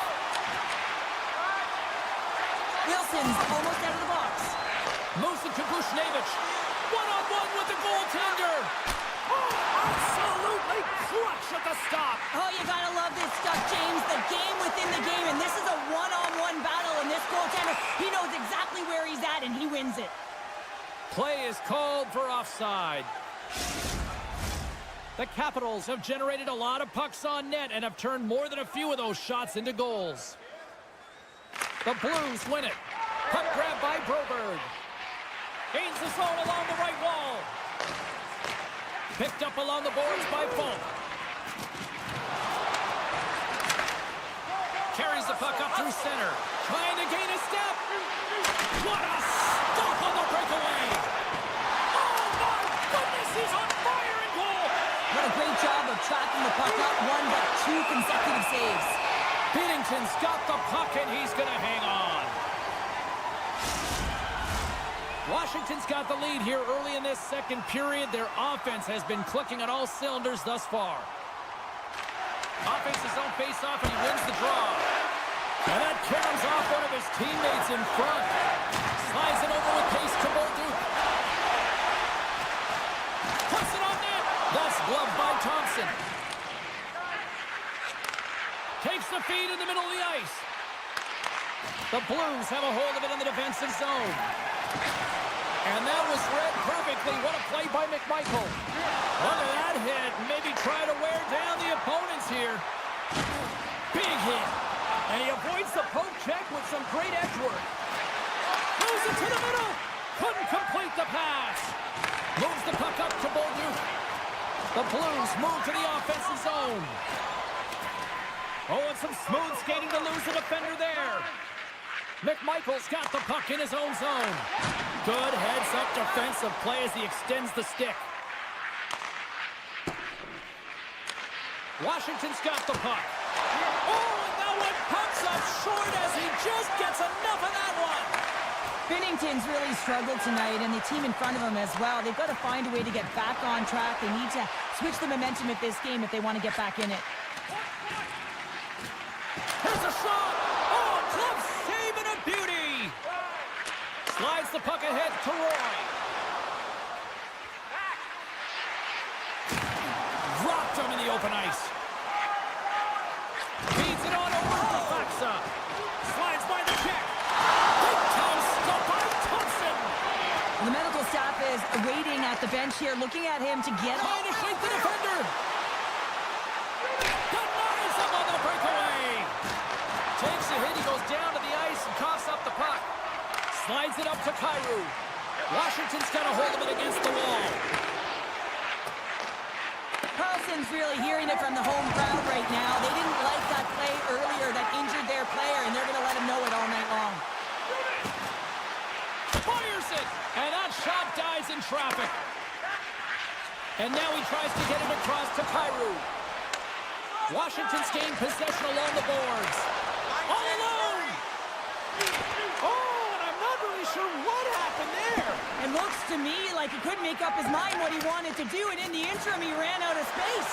Wilson's almost out of the box. Moves it to Bushnevich. One-on-one with the goaltender. Oh, absolutely clutch at the stop. Oh, you gotta love this stuff, James. The game within the game, and this is a one-on-one battle, and this goaltender, he knows exactly where he's at, and he wins it. Play is called for offside. The Capitals have generated a lot of pucks on net and have turned more than a few of those shots into goals. The Blues win it. Puck grab by Broberg. Gains the zone along the right wall. Picked up along the boards by Folk. Carries the puck up through center. Trying to gain a step. What a stop on the breakaway. Oh my goodness, he's on fire in goal. What a great job of tracking the puck up. 1 but 2 consecutive saves. Binnington's got the puck and he's going to hang on. Washington's got the lead here early in this second period. Their offense has been clicking on all cylinders thus far. Offense his own face-off and he wins the draw. And that caroms off one of his teammates in front. Slides it over with pace to Bolduc. Puts it on net. That's gloved by Thompson. Takes the feed in the middle of the ice. The Blues have a hold of it in the defensive zone. And that was read perfectly. What a play by McMichael. Look at that hit. Maybe try to wear down the opponents here. Big hit. And he avoids the poke check with some great edge work. Moves it to the middle. Couldn't complete the pass. Moves the puck up to Bolduc. The Blues move to the offensive zone. Oh, and some smooth skating to lose the defender there. McMichael's got the puck in his own zone. Good heads-up defensive play as he extends the stick. Washington's got the puck. Oh, and that one pumps up short as he just gets enough of that one. Binnington's really struggled tonight, and the team in front of him as well. They've got to find a way to get back on track. They need to switch the momentum of this game if they want to get back in it. Here's a shot. Oh, glove save and a beauty. Slides the puck ahead to Roy. Dropped him in the open ice. Feeds it on over to Faxa. Slides by the check. Big time stop by Thompson. The medical staff is waiting at the bench here, looking at him to get off. Trying to shake the defender. Denies him on the breakaway. Takes a hit. He goes down to the ice and coughs up the puck. Slides it up to Kyrou. Washington's got a hold of it against the wall. Carlson's really hearing it from the home crowd right now. They didn't like that play earlier that injured their player, and they're going to let him know it all night long. Fires it, and that shot dies in traffic. And now he tries to get it across to Kyrou. Washington's gained possession along the boards. All alone! Oh, and I'm not really sure what happened there. And looks to me like he couldn't make up his mind what he wanted to do, and in the interim, he ran out of space.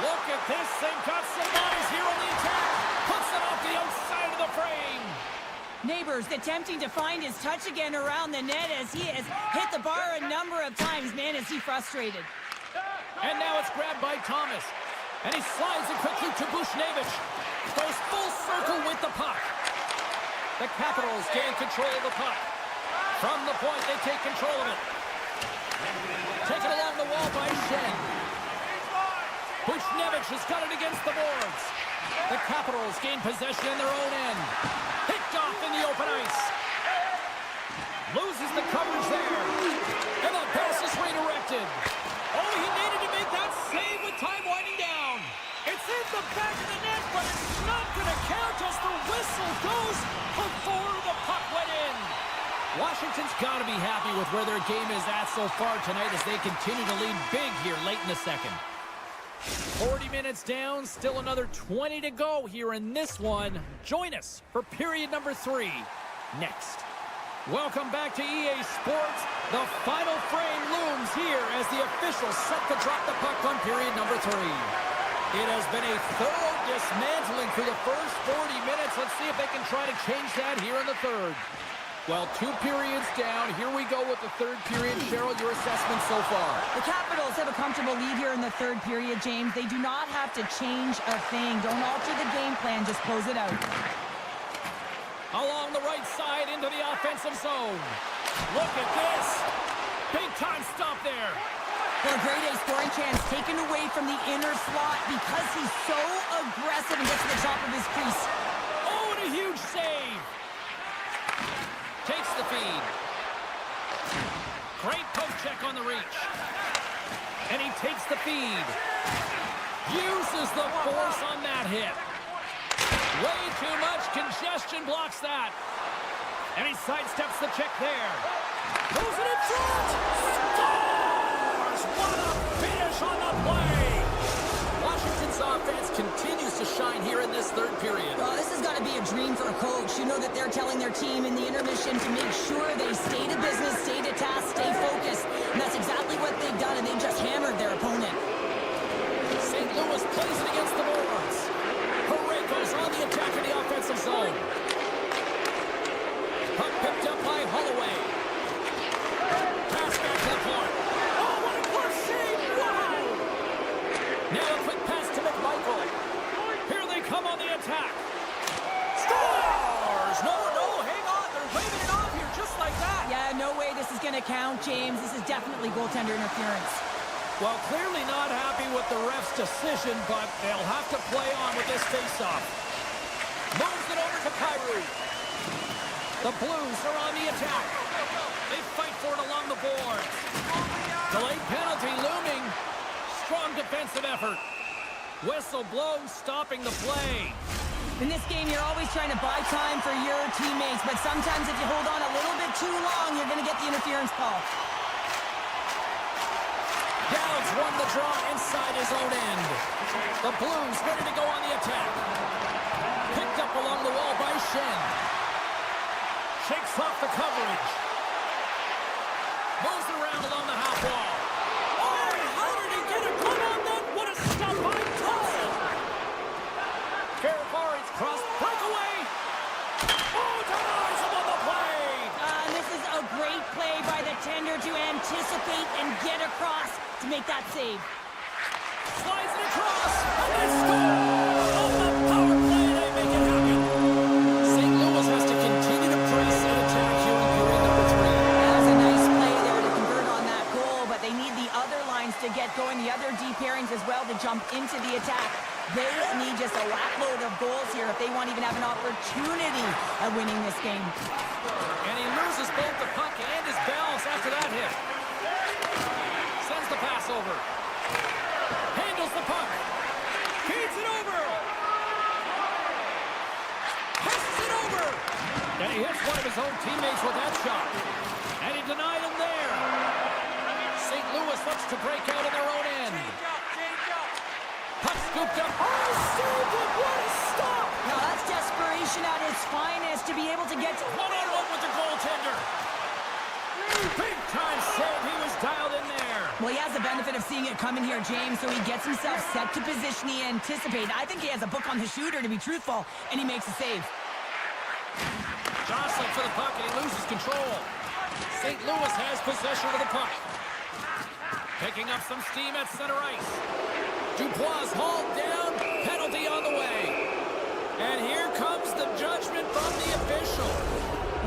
Look at this. They've got some bodies here on the attack. Puts it off the outside of the frame. Neighbors attempting to find his touch again around the net as he has hit the bar a number of times. Man, is he frustrated. And now it's grabbed by Thomas. And he slides it quickly to Bushnevich. Goes full circle with the puck. The Capitals gain control of the puck. From the point, they take control of it. Taken along the wall by Shen. Bushnevich has got it against the boards. The Capitals gain possession in their own end. Picked off in the open ice. Loses the coverage there. And the pass is redirected. Oh, he needed to make that save with time winding down. It's in the back of the net, but it's not going to count as the whistle goes before the puck went in. Washington's got to be happy with where their game is at so far tonight as they continue to lead big here late in the second. 40 minutes down, still another 20 to go here in this one. Join us for period number 3 next. Welcome back to EA Sports. The final frame looms here as the officials set to drop the puck on period number 3. It has been a thorough dismantling through the first 40 minutes. Let's see if they can try to change that here in the third. Well, 2 periods down. Here we go with the third period. Cheryl, your assessment so far? The Capitals have a comfortable lead here in the third period, James. They do not have to change a thing. Don't alter the game plan. Just close it out. Along the right side into the offensive zone. Look at this. Big time stop there. Well, a great A scoring chance taken away from the inner slot because he's so aggressive and gets to the top of his crease. Oh, and a huge save. Takes the feed. Great poke check on the reach. And he takes the feed. Uses the force on that hit. Way too much congestion blocks that. And he sidesteps the check there. Goes it in front. Scores! What a finish on the play. Washington's offense continues to shine here in this third period. Well, this has got to be a dream for a coach. You know that they're telling their team in the intermission to make sure they stay to business, stay to task, stay focused. And that's exactly what they've done, and they've just hammered their opponent. St. Louis plays it against the boards. Freku's on the attack in the offensive zone. Puck picked up by Holloway. Pass back to the point. Oh, what a glove save! Wow! Now a quick pass to McMichael. Here they come on the attack. Scores! No, hang on. They're waving it off here just like that. Yeah, no way this is going to count, James. This is definitely goaltender interference. Well, clearly not happy with the ref's decision, but they'll have to play on with this faceoff. Moves it over to Kyrou. The Blues are on the attack. They fight for it along the boards. Delayed penalty looming. Strong defensive effort. Whistle blows, stopping the play. In this game, you're always trying to buy time for your teammates, but sometimes if you hold on a little bit too long, you're going to get the interference call. Dowds won the draw inside his own end. The Blues ready to go on the attack. Picked up along the wall by Shen. Shakes off the coverage. Moves it around along the half wall. Oh, how did he get a good on that? What a stop by Thompson! Carafari's cross breakaway. Oh, denies him on the play. And this is a great play by the tender to anticipate and get across to make that save. Slides it across. And they score. On the power play, they make it happen. St. Louis has to continue to press and attack here in period number 3. That was a nice play there to convert on that goal, but they just a whackload of goals here if they want to even have an opportunity at winning this game. And he loses both the puck and his balance after that hit. Sends the pass over. Handles the puck. Feeds it over. Passes it over. And he hits one of his own teammates with that shot. And he denied him there. St. Louis looks to break out in their own end. Puck scooped up. Oh, saved it! What a stop! Now that's desperation at its finest to be able to get to... One-on-one with the goaltender. Big time save. He was dialed in there. Well, he has the benefit of seeing it coming here, James, so he gets himself set to position he anticipated. I think he has a book on the shooter, to be truthful, and he makes a save. Jostling for the puck, and he loses control. St. Louis has possession of the puck. Picking up some steam at center ice. Dubois hauled down. Penalty on the way. And here comes the judgment from the official.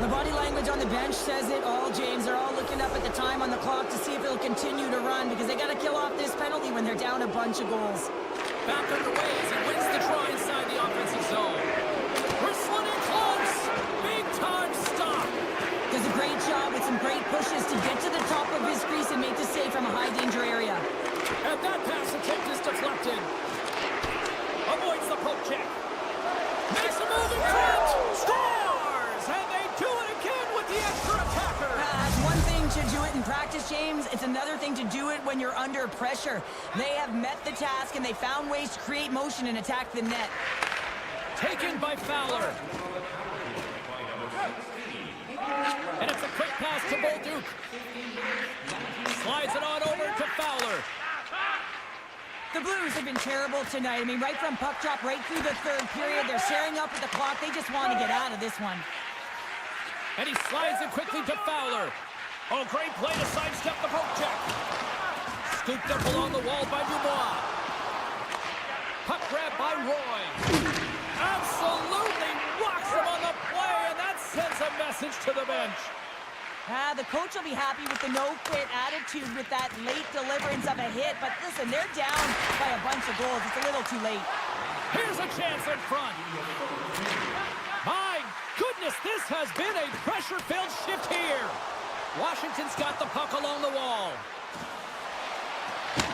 The body language on the bench says it all, James. They're all looking up at the time on the clock to see if it'll continue to run because they got to kill off this penalty when they're down a bunch of goals. Back underway as he wins the try inside the offensive zone. Whistling in close. Big time stop. Does a great job with some great pushes to get to the top of his crease and make the save from a high danger area. And that pass attempt is deflected. Avoids the poke check. Makes a move in front. Scores! And they do it again with the extra attacker. It's one thing to do it in practice, James. It's another thing to do it when you're under pressure. They have met the task, and they found ways to create motion and attack the net. Taken by Fowler. And it's a quick pass to Bolduc. Slides it on over to Fowler. The Blues have been terrible tonight. I mean, right from puck drop, right through the third period, they're sharing up with the clock. They just want to get out of this one. And he slides it quickly to Fowler. Oh, great play to sidestep the poke check. Scooped up along the wall by Dubois. Puck grab by Roy. Absolutely rocks him on the play, and that sends a message to the bench. The coach will be happy with the no-quit attitude with that late deliverance of a hit. But listen, they're down by a bunch of goals. It's a little too late. Here's a chance in front. My goodness, this has been a pressure-filled shift here. Washington's got the puck along the wall.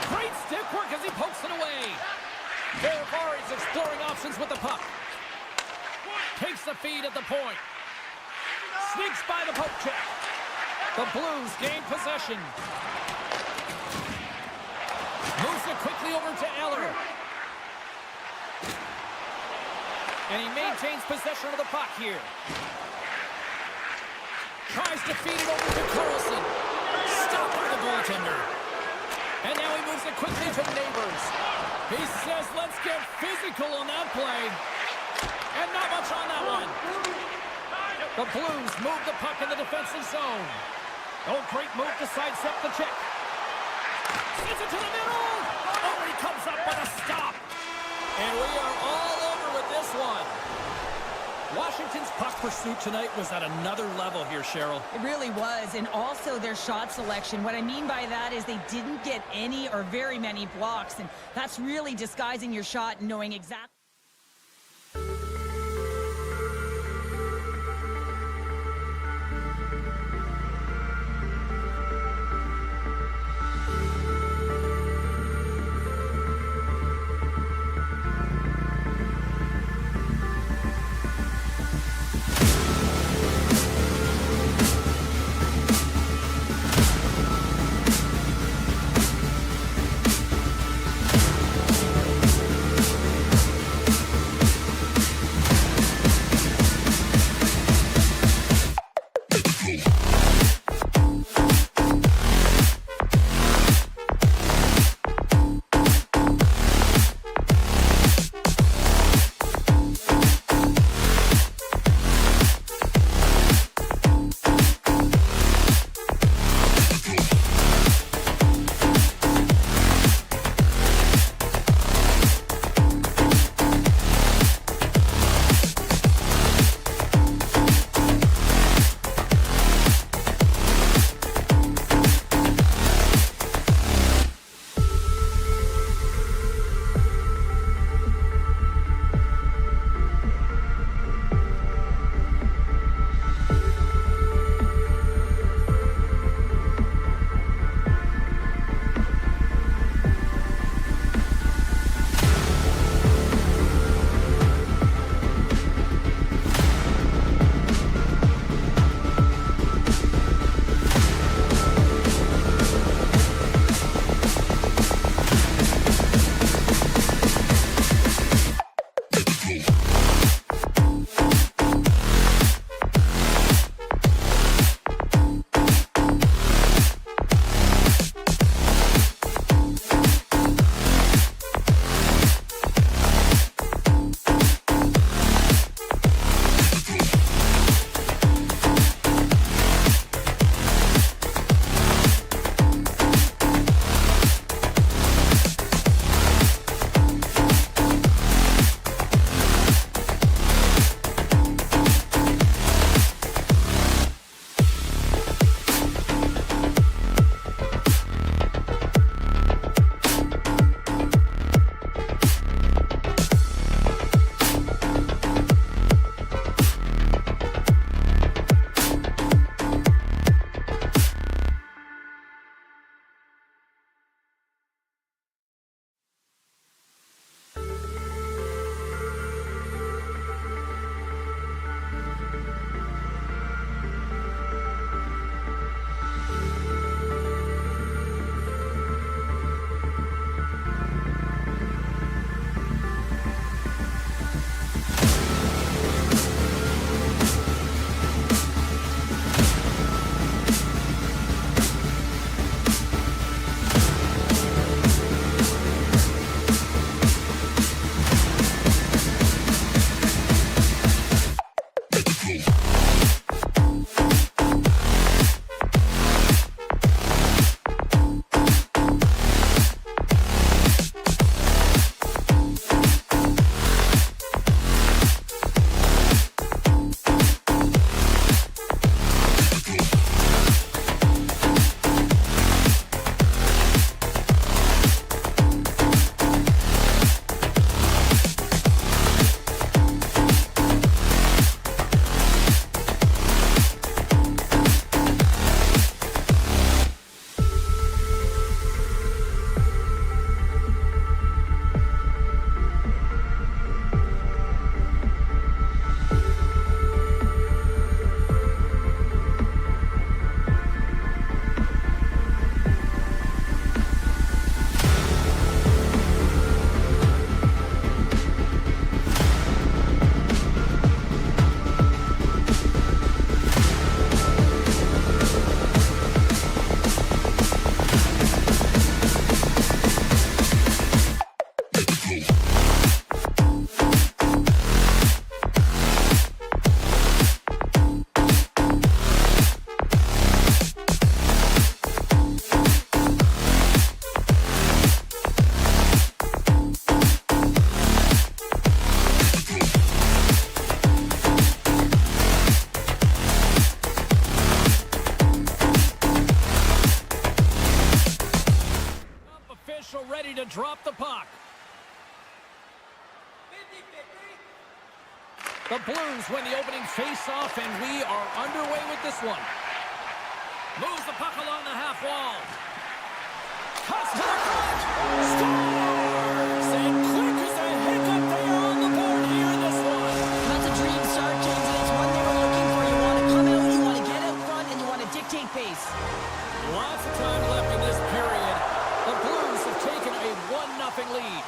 Great stick work as he pokes it away. Is exploring options with the puck. Takes the feed at the point. Sneaks by the poke check. The Blues gain possession. Moves it quickly over to Eller. And he maintains possession of the puck here. Tries to feed it over to Carlson. Stopped by the goaltender. And now he moves it quickly to Neighbors. He says, let's get physical on that play. And not much on that one. The Blues move the puck in the defensive zone. Oh, great move to sidestep the check. Sends it to the middle. Oh, he comes up with a stop. And we are all over with this one. Washington's puck pursuit tonight was at another level here, Cheryl. It really was, and also their shot selection. What I mean by that is they didn't get any or very many blocks, and that's really disguising your shot and knowing exactly. The Blues win the opening face-off, and we are underway with this one. Moves the puck along the half wall. Cuts to the front. Scores! And quick as a hiccup, they are on the board here in this one. That's a dream start, James, and it's one they were looking for. You want to come out, you want to get out front, and you want to dictate pace. Lots of time left in this period. The Blues have taken a 1-0 lead.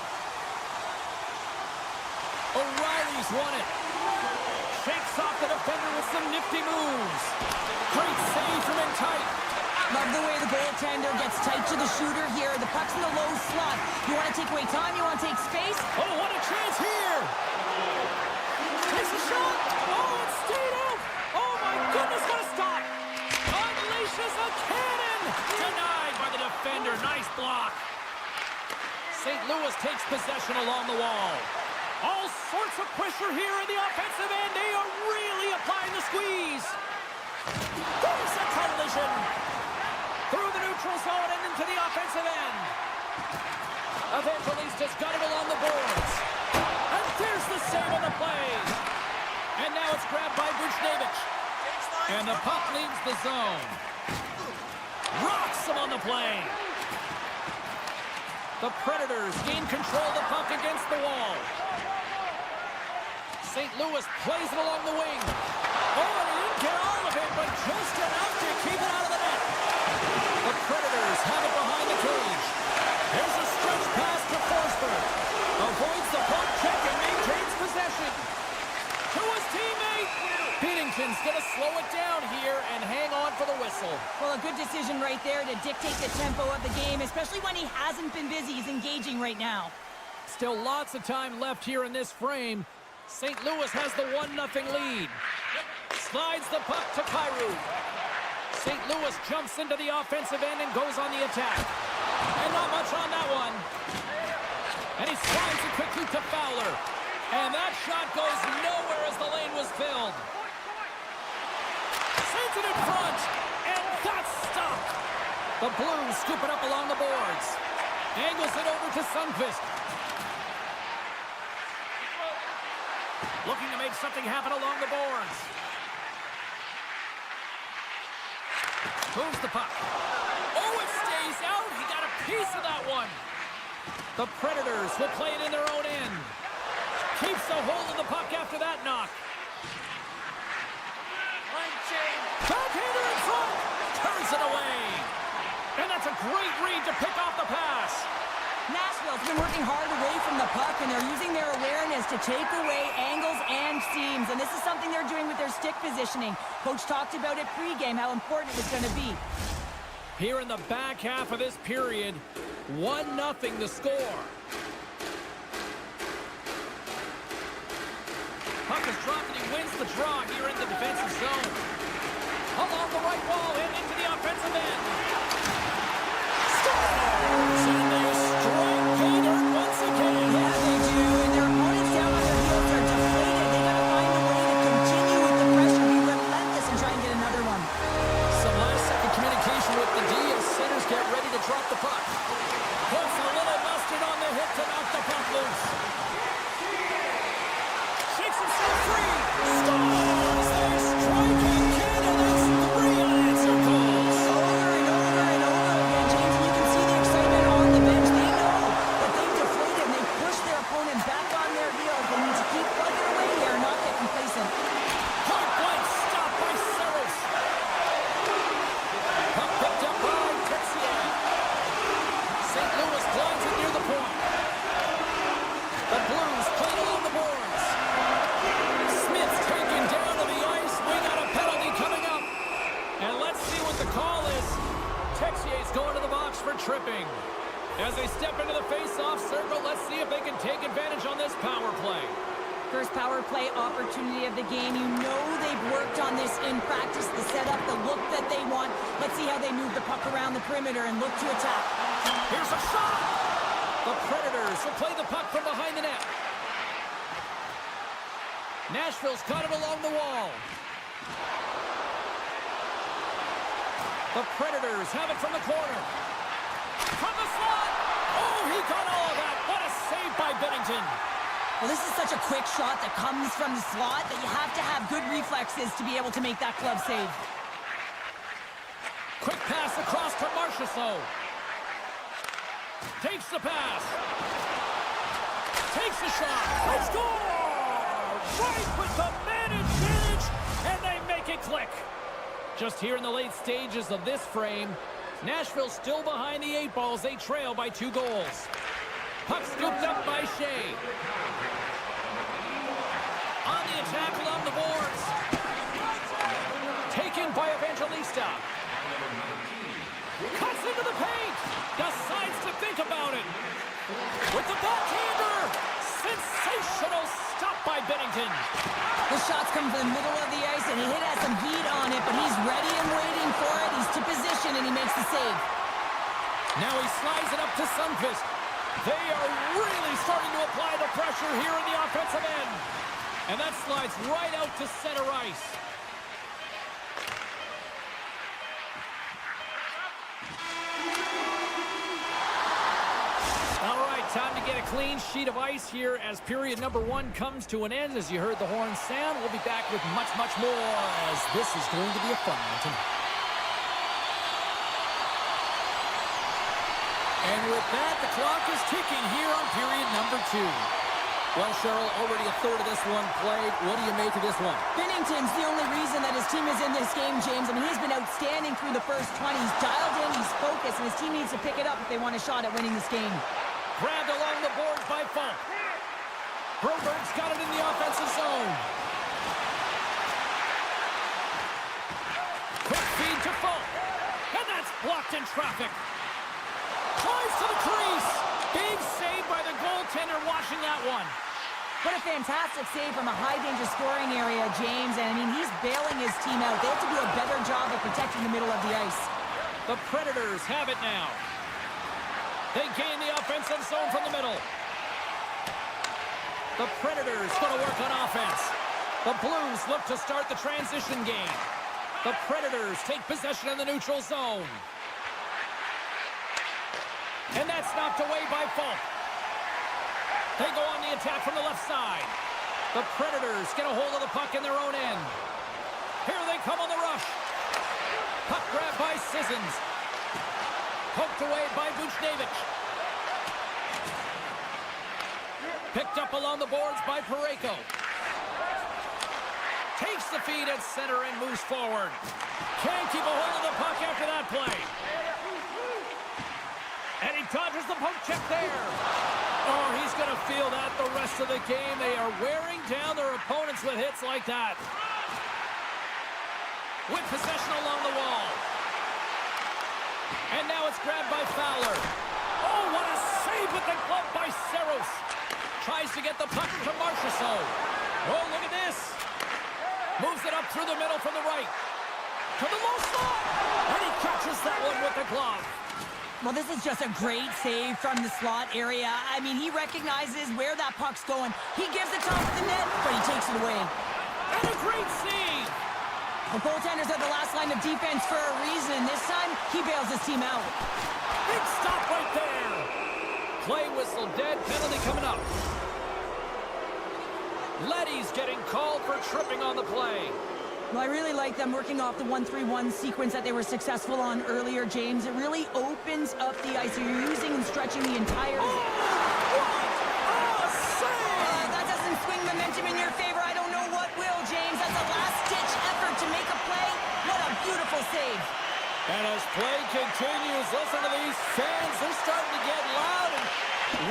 O'Reilly's won it. Shakes off the defender with some nifty moves. Great save from in tight. Love the way the goaltender gets tight to the shooter here. The puck's in the low slot. You want to take away time, you want to take space. Oh, what a chance here. Takes a shot. Oh, it stayed out. Oh, my goodness, what a stop. Unleashes a cannon. Denied by the defender. Nice block. St. Louis takes possession along the wall. All sorts of pressure here in the offensive end. They are really applying the squeeze. There's a collision. Through the neutral zone and into the offensive end. Evangelistas got it along the boards. And there's the save on the play. And now it's grabbed by Buchnevich. And the puck leaves the zone. Rocks him on the play. The Predators gain control of the puck against the wall. St. Louis plays it along the wing. Oh, and he didn't get all of it, but just enough to keep it out of the net. The Predators have it behind the cage. There's a stretch pass to Forsberg. Avoids the puck check and maintains possession. To his teammate. Binnington's going to slow it down here and hang on for the whistle. Well, a good decision right there to dictate the tempo of the game, especially when he hasn't been busy. He's engaging right now. Still lots of time left here in this frame. St. Louis has the 1-0 lead. Slides the puck to Kyrou. St. Louis jumps into the offensive end and goes on the attack. And not much on that one. And he slides it quickly to Fowler. And that shot goes nowhere as the lane was filled. Sends it in front. And that's stopped. The Blues scoop it up along the boards. Angles it over to Sundqvist. Looking to make something happen along the boards. Moves the puck. Oh, it stays out. He got a piece of that one. The Predators will play it in their own end. Keeps a hold of the puck after that knock. Backhander in front. Turns it away. And that's a great read to pick off the pass. Nashville's been working hard away from the puck, and they're using their awareness to take away angles and seams. And this is something they're doing with their stick positioning. Coach talked about it pregame, how important it was going to be. Here in the back half of this period, 1-0 the score. Puck is dropped and he wins the draw here in the defensive zone. Along the right wall and into the offensive end. Scores! And they strike pay dirt once again. Yeah, they do. And their opponents down on their heels are deflated. They got to find a way to continue with the pressure, be relentless, and try and get another one. Some last-second communication with the D as centers get ready to drop the puck. Puts a little mustard on the hit to knock the puck loose. Shakes himself free. Scores! They strike again, and that's 3 unanswered goals. Over and over and over again, James, and you can see the excitement on the bench. They know that they've deflated and they've pushed their opponent back on their heels. They need to keep plugging away here and not get complacent. Point blank stop by Settles. Puck picked up by Texier. St. Louis glides it near the point. The Blues played along the boards. Smith's taken down to the ice. We got a penalty coming up. And let's see what the call is. Texier's going to the box for tripping. As they step into the face-off circle, let's see if they can take advantage on this power play. First power play opportunity of the game. You know they've worked on this in practice, the setup, the look that they want. Let's see how they move the puck around the perimeter and look to attack. Here's a shot! The Predators will play the puck from behind the net. Nashville's got it along the wall. The Predators have it from the corner. From the slot! Oh, he got all of that! What a save by Binnington! Well, this is such a quick shot that comes from the slot that you have to have good reflexes to be able to make that glove save. Quick pass across to Marchessault. Takes the pass. Takes the shot. They score! Right with the man advantage, and they make it click. Just here in the late stages of this frame, Nashville still behind the 8 balls. They trail by 2 goals. Puck scooped up by Shea. On the attack along the boards. Taken by Evangelista. Cuts into the paint. Decides to think about it. With the backhander. Sensational stop by Bennington. The shots come from the middle of the ice, and he has some heat on it, but he's ready and waiting for it. He's to position, and he makes the save. Now he slides it up to Sundqvist. They are really starting to apply the pressure here in the offensive end. And that slides right out to center ice. All right, time to get a clean sheet of ice here as period number 1 comes to an end. As you heard the horn sound, we'll be back with much, much more as this is going to be a fun one tonight. And with that, the clock is ticking here on period number 2. Well, Cheryl, already a third of this one played. What do you make of this one? Bennington's the only reason that his team is in this game, James. I mean, he's been outstanding through the first 20. He's dialed in, he's focused, and his team needs to pick it up if they want a shot at winning this game. Grabbed along the boards by Falk. Broberg's got it in the offensive zone. Quick feed to Falk. And that's blocked in traffic. Flies to the crease. Big save by the goaltender watching that one. What a fantastic save from a high-danger scoring area, James. And, I mean, he's bailing his team out. They have to do a better job of protecting the middle of the ice. The Predators have it now. They gain the offensive zone from the middle. The Predators going to work on offense. The Blues look to start the transition game. The Predators take possession of the neutral zone. And that's knocked away by Falk. They go on the attack from the left side. The Predators get a hold of the puck in their own end. Here they come on the rush. Puck grab by Sissons. Poked away by Buchnevich. Picked up along the boards by Parayko. Takes the feed at center and moves forward. Can't keep a hold of the puck after that play. And he dodges the poke check there. Oh, he's going to feel that the rest of the game. They are wearing down their opponents with hits like that. With possession along the wall. And now it's grabbed by Fowler. Oh, what a save with the glove by Saros. Tries to get the puck to Marchessault. Oh, look at this. Moves it up through the middle from the right. To the low slot. And he catches that one with the glove. Well, this is just a great save from the slot area. I mean, he recognizes where that puck's going. He gives it top of the net, but he takes it away. And a great save. The goaltenders are the last line of defense for a reason. This time, he bails his team out. Big stop right there. Play whistle dead. Penalty coming up. Leddy's getting called for tripping on the play. Well, I really like them working off the 1-3-1 sequence that they were successful on earlier, James. It really opens up the ice. You're using and stretching the entire... Oh, what a save! That doesn't swing momentum in your favor. I don't know what will, James. That's a last-ditch effort to make a play. What a beautiful save. And as play continues, listen to these fans. They're starting to get loud and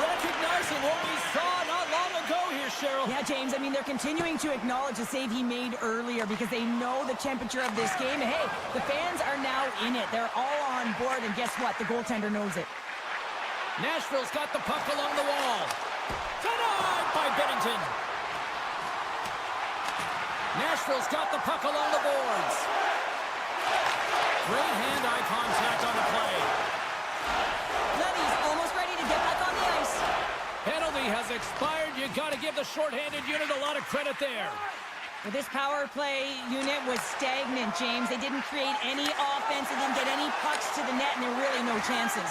recognizing what we saw not long ago here, Cheryl. Yeah, James, I mean, they're continuing to acknowledge the save he made earlier because they know the temperature of this game. And, hey, the fans are now in it. They're all on board, and guess what? The goaltender knows it. Nashville's got the puck along the wall. Denied by Bennington. Nashville's got the puck along the boards. Great hand-eye contact on the play. Leddy's almost ready to get back on the ice. Penalty has expired. You got to give the shorthanded unit a lot of credit there. Well, this power play unit was stagnant, James. They didn't create any offense. They didn't get any pucks to the net, and there were really no chances.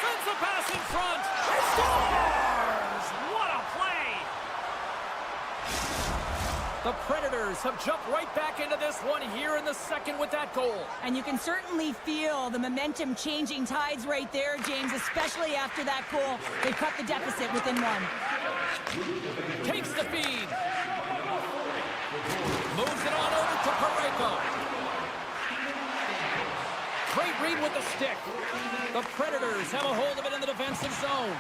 Sends the pass in front. He scores! What a play! The Predators have jumped right back into this one here in the second with that goal. And you can certainly feel the momentum changing tides right there, James, especially after that goal. They cut the deficit within one. Takes the feed. Moves it on over to Freku. Great read with the stick. The Predators have a hold of it in the defensive zone.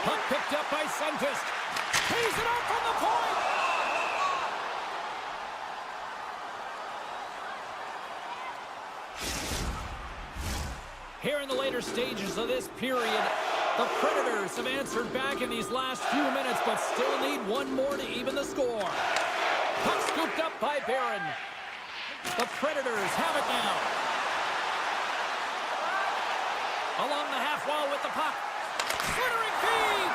Puck picked up by Sneknest. Tees it up from the point. Here in the later stages of this period, the Predators have answered back in these last few minutes, but still need one more to even the score. Puck scooped up by Barron. The Predators have it now. Along the half wall with the puck. Centering feed!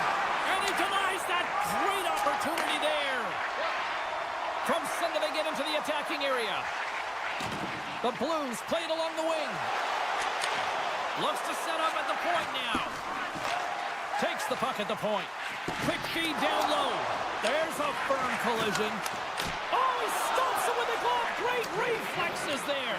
And he denies that great opportunity there. From center they get into the attacking area. The Blues played along the wing. Looks to set up at the point now. Takes the puck at the point. Quick feed down low. There's a firm collision. Oh, he stomps it with the glove. Great reflexes there.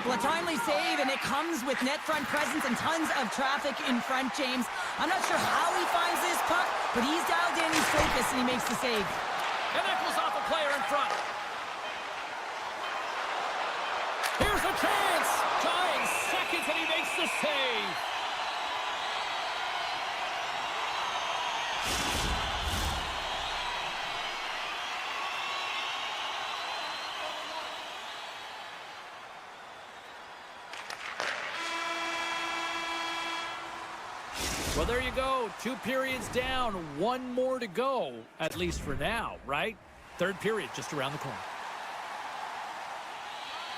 Well, a timely save, and it comes with net front presence and tons of traffic in front, James. I'm not sure how he finds this puck, but he's dialed in, he's focused, and he makes the save. And that goes off a player in front. Here's a chance. Dying seconds, and he makes the save. Well, there you go. 2 periods down, 1 more to go, at least for now, right? Third period just around the corner.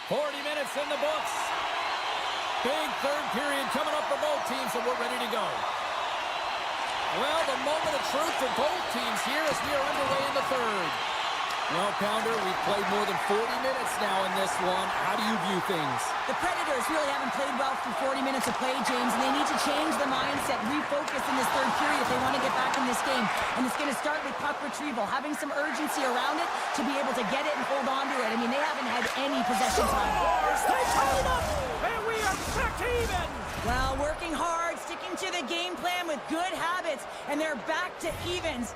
40 minutes in the books. Big third period coming up for both teams, and we're ready to go. Well, the moment of truth for both teams here as we are underway in the third. Well, Pounder, we've played more than 40 minutes now in this one. How do you view things? The Predators really haven't played well for 40 minutes of play, James, and they need to change the mindset, refocus in this third period if they want to get back in this game. And it's going to start with puck retrieval, having some urgency around it to be able to get it and hold on to it. I mean, they haven't had any possession time. They tie it up, and we are back to even. Well, working hard, sticking to the game plan with good habits, and they're back to evens.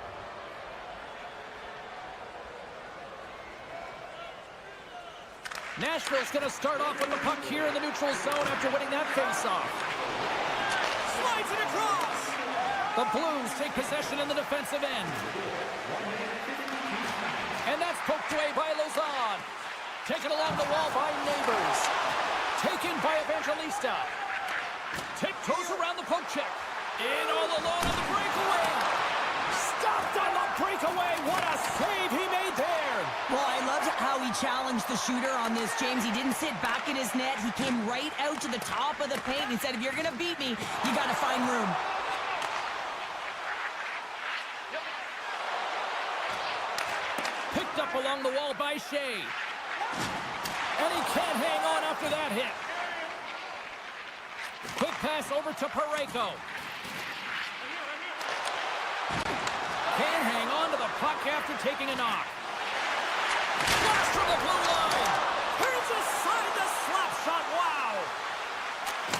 Nashville's going to start off with the puck here in the neutral zone after winning that faceoff. Slides it across. The Blues take possession in the defensive end. And that's poked away by Lozon. Taken along the wall by Neighbors. Taken by Evangelista. Tiptoes around the poke check. In all alone on the breakaway. Stopped on the breakaway. What a save he made there. Well, I loved how he challenged the shooter on this, James. He didn't sit back in his net. He came right out to the top of the paint and said, if you're going to beat me, you got to find room. Picked up along the wall by Shea. And he can't hang on after that hit. Quick pass over to Freku. Can't hang on to the puck after taking a knock. Flash from the blue line. Here's aside the slap shot. Wow.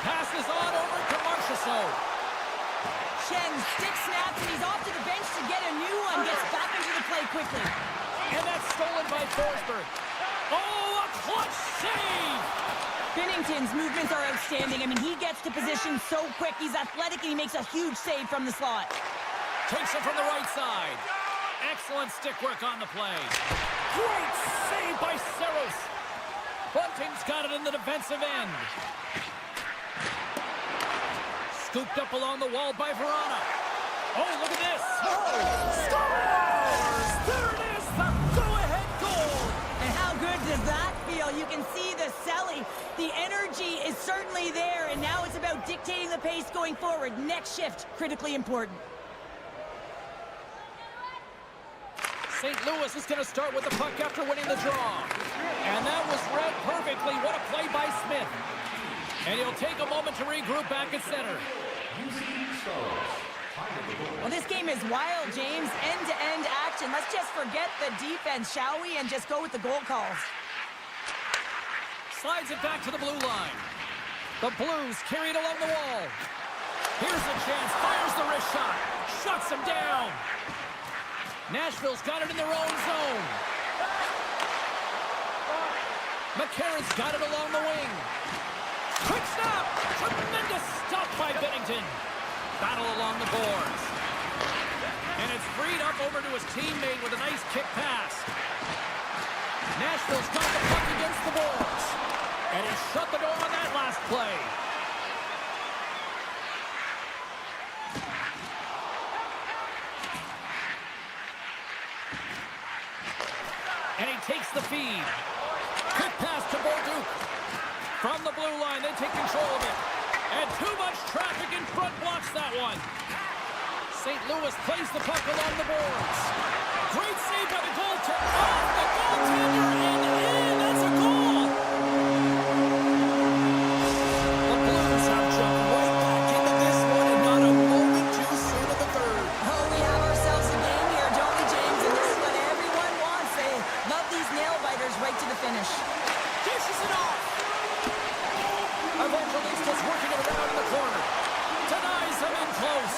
Passes on over to Marchessault. Shen stick snaps, and he's off to the bench to get a new one. Gets back into the play quickly. And that's stolen by Forsberg. Oh, a clutch save! Binnington's movements are outstanding. I mean, he gets to position so quick. He's athletic, and he makes a huge save from the slot. Takes it from the right side. Excellent stick work on the play. Great save by Saros. Bunting's got it in the defensive end. Scooped up along the wall by Verona. Oh, look at this. Scores! There it is, the go-ahead goal. And how good does that feel? You can see the selling. The energy is certainly there, and now it's about dictating the pace going forward. Next shift, critically important. St. Louis is going to start with the puck after winning the draw. And that was read perfectly. What a play by Smith. And he'll take a moment to regroup back at center. Well, this game is wild, James. End-to-end action. Let's just forget the defense, shall we? And just go with the goal calls. Slides it back to the blue line. The Blues carry it along the wall. Here's a chance. Fires the wrist shot. Shuts him down. Nashville's got it in their own zone. McCarron's got it along the wing. Quick snap. Tremendous stop by Bennington. Battle along the boards. And it's freed up over to his teammate with a nice kick pass. Nashville's got the puck against the boards. And he shut the door on that last play. And he takes the feed. Quick pass to Bolduc. From the blue line, they take control of it. And too much traffic in front blocks that one. St. Louis plays the puck along the boards. Great save by the goaltender. Off the goaltender and in. That's a goal. The Blues have jumped right back into this one and not a moment too soon in the third. Oh, we have ourselves a game here, don't we, James? And this is what everyone wants. They love these nail-biters right to the finish. Dishes it off. Evangelistas working it around in the corner. Denies him in close.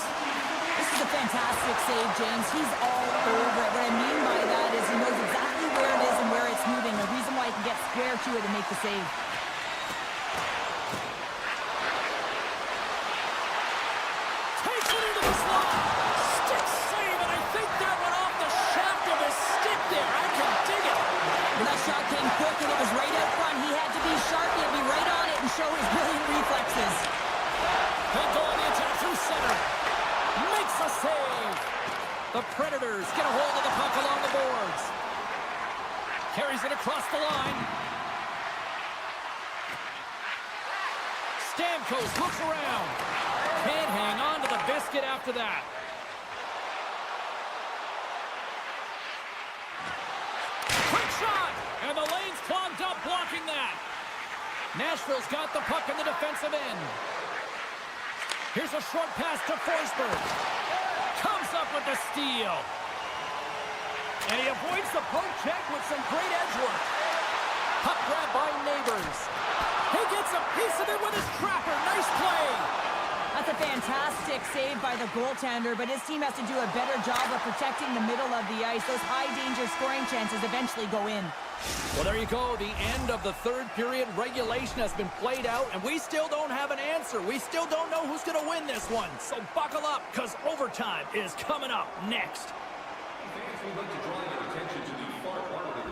This is a fantastic save, James. He's all over it. What I mean by that is he knows exactly where it is and where it's moving. The reason why he can get square to it and make the save. Takes it into the slot. Stick save, and I think that went off the shaft of his stick there. I can dig it. Well, that shot came quick and it was right out front. He had to be sharp. He had to be right on it and show his brilliant reflexes. They go on the attack through center. Makes a save. The Predators get a hold of the puck along the boards. Carries it across the line. Stamkos looks around. Can't hang on to the biscuit after that. Quick shot! And the lane's clogged up blocking that. Nashville's got the puck in the defensive end. Here's a short pass to Forsberg. Comes up with the steal. And he avoids the poke check with some great edge work. Puck grab by Neighbors. He gets a piece of it with his trapper. Nice play. That's a fantastic save by the goaltender, but his team has to do a better job of protecting the middle of the ice. Those high-danger scoring chances eventually go in. Well, there you go. The end of the third period. Regulation has been played out, and we still don't have an answer. We still don't know who's going to win this one. So buckle up, because overtime is coming up next. Fans, we'd like to draw your attention to the far part of the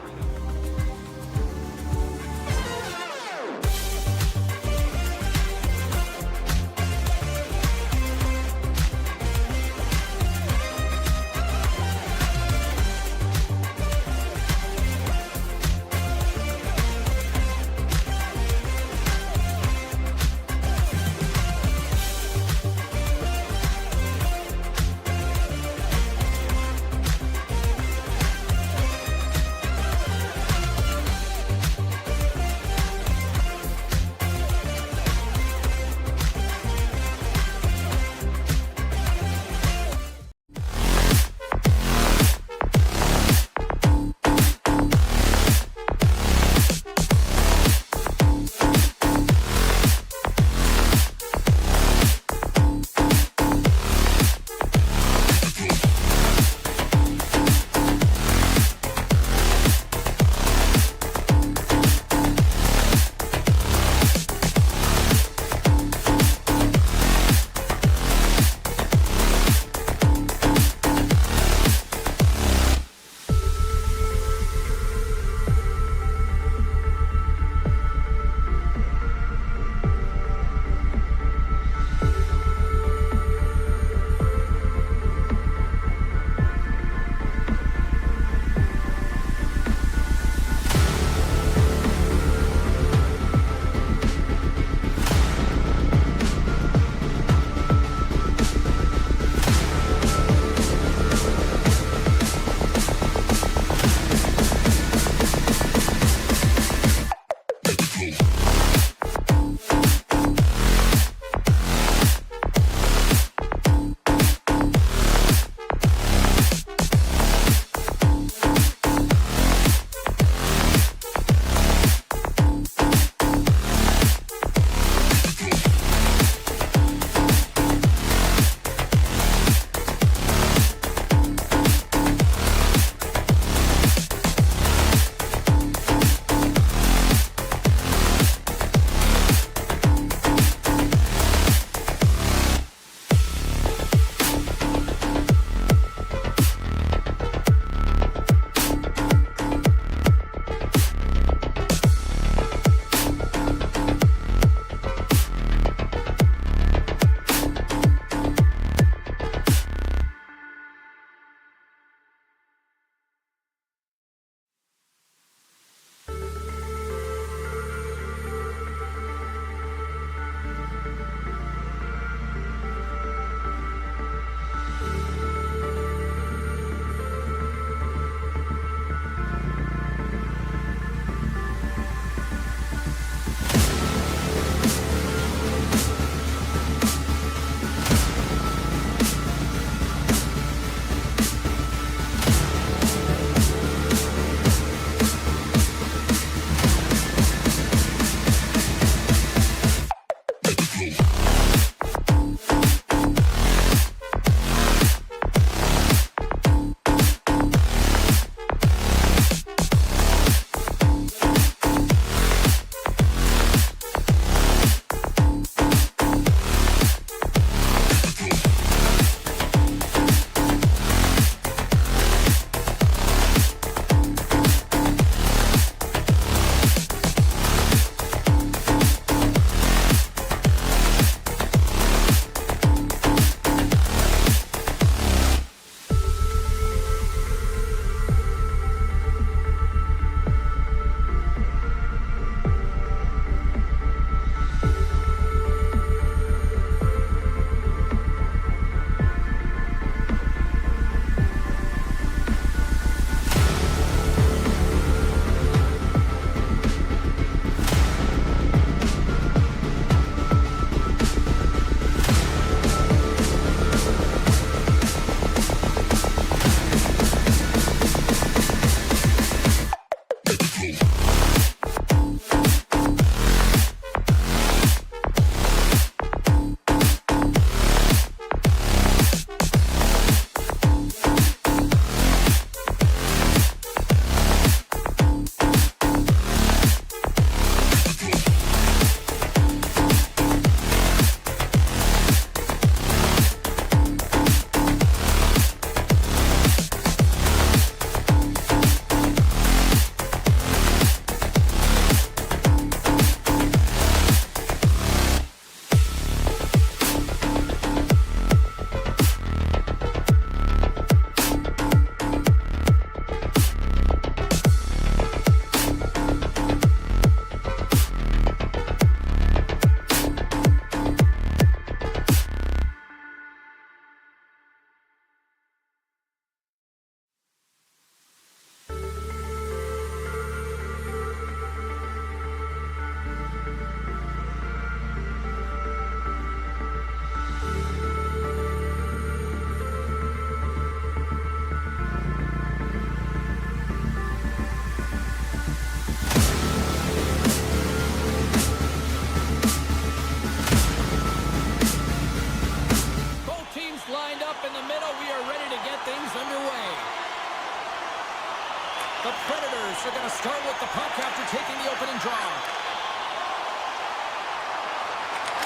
they're going to start with the puck after taking the opening draw.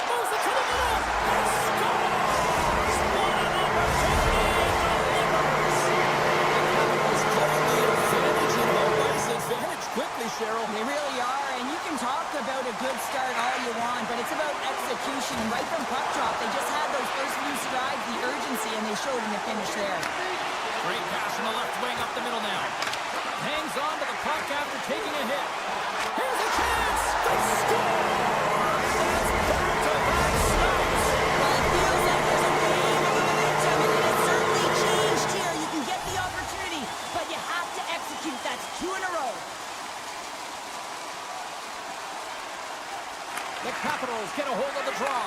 Moves it to the middle. And scores! What an opportunity delivers. Capitals putting the advantage in home ice advantage quickly, Cheryl. They really are, and you can talk about a good start all you want, but it's about execution. And right from puck drop, they just had those first few strides, the urgency, and they showed in the finish there. Great pass from the left wing up the middle now. Hangs on to the puck after taking a hit. Here's a chance. They score! That's back-to-back stops. Well, it feels like there's a wave of momentum, and it has certainly changed here. You can get the opportunity, but you have to execute. That's 2 in a row. The Capitals get a hold of the draw.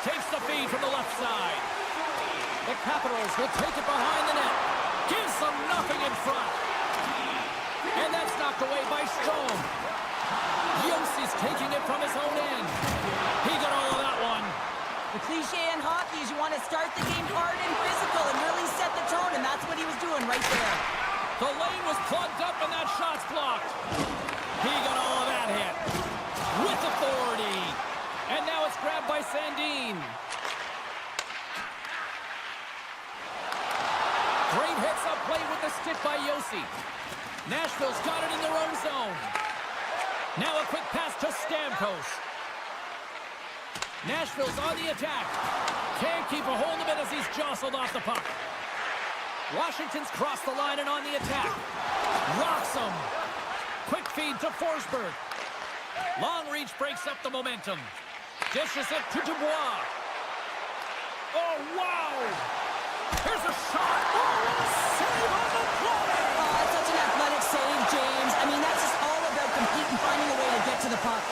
Takes the feed from the left side. The Capitals will take it behind the net. Gives them nothing in front. And that's knocked away by Strome. Yossi's taking it from his own end. He got all of that one. The cliche in hockey is you want to start the game hard and physical and really set the tone, and that's what he was doing right there. The lane was plugged up and that shot's blocked. He got all of that hit. With authority. And now it's grabbed by Sandin. Great hits up play with the stick by Josi. Nashville's got it in their own zone. Now a quick pass to Stamkos. Nashville's on the attack. Can't keep a hold of it as he's jostled off the puck. Washington's crossed the line and on the attack. Rocks him. Quick feed to Forsberg. Long reach breaks up the momentum. Dishes it to Dubois. Oh, wow! Here's a shot. Oh, what a save on the play! Oh, it's such an athletic save, James. I mean, that's just all about competing, finding a way to get to the puck.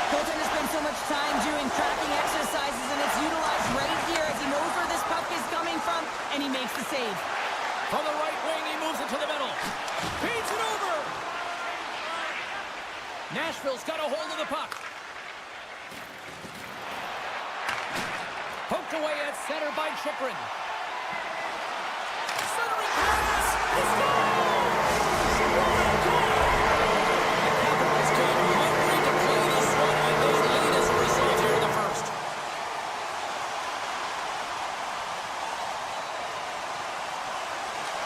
Goaltender spends so much time doing tracking exercises, and it's utilized right here as he knows where this puck is coming from, and he makes the save. From the right wing, he moves it to the middle. Feeds it over. Nashville's got a hold of the puck. Poked away at center by Chyprin. Centering pass. He scores! What a goal! The Capitals came hungry to play this one, and they lead as a result here in the first.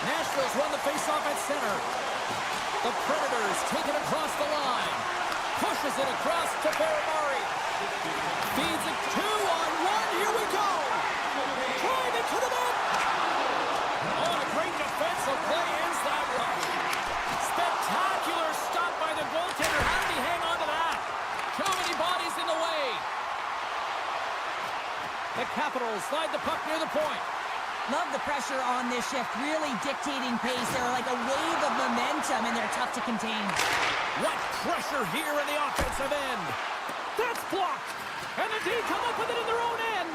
Nashville's won the faceoff at center. The Predators take it across the line. Pushes it across to Baramari. Feeds it 2-on-1. Here we go. Drive it to the net. Oh, a great defensive play ends that rush. Spectacular stop by the goaltender. How did he hang on to that? Too many bodies in the way. The Capitals slide the puck near the point. Love the pressure on this shift, really dictating pace. They're like a wave of momentum, and they're tough to contain. What pressure here in the offensive end. That's blocked. And the D come up with it in their own end.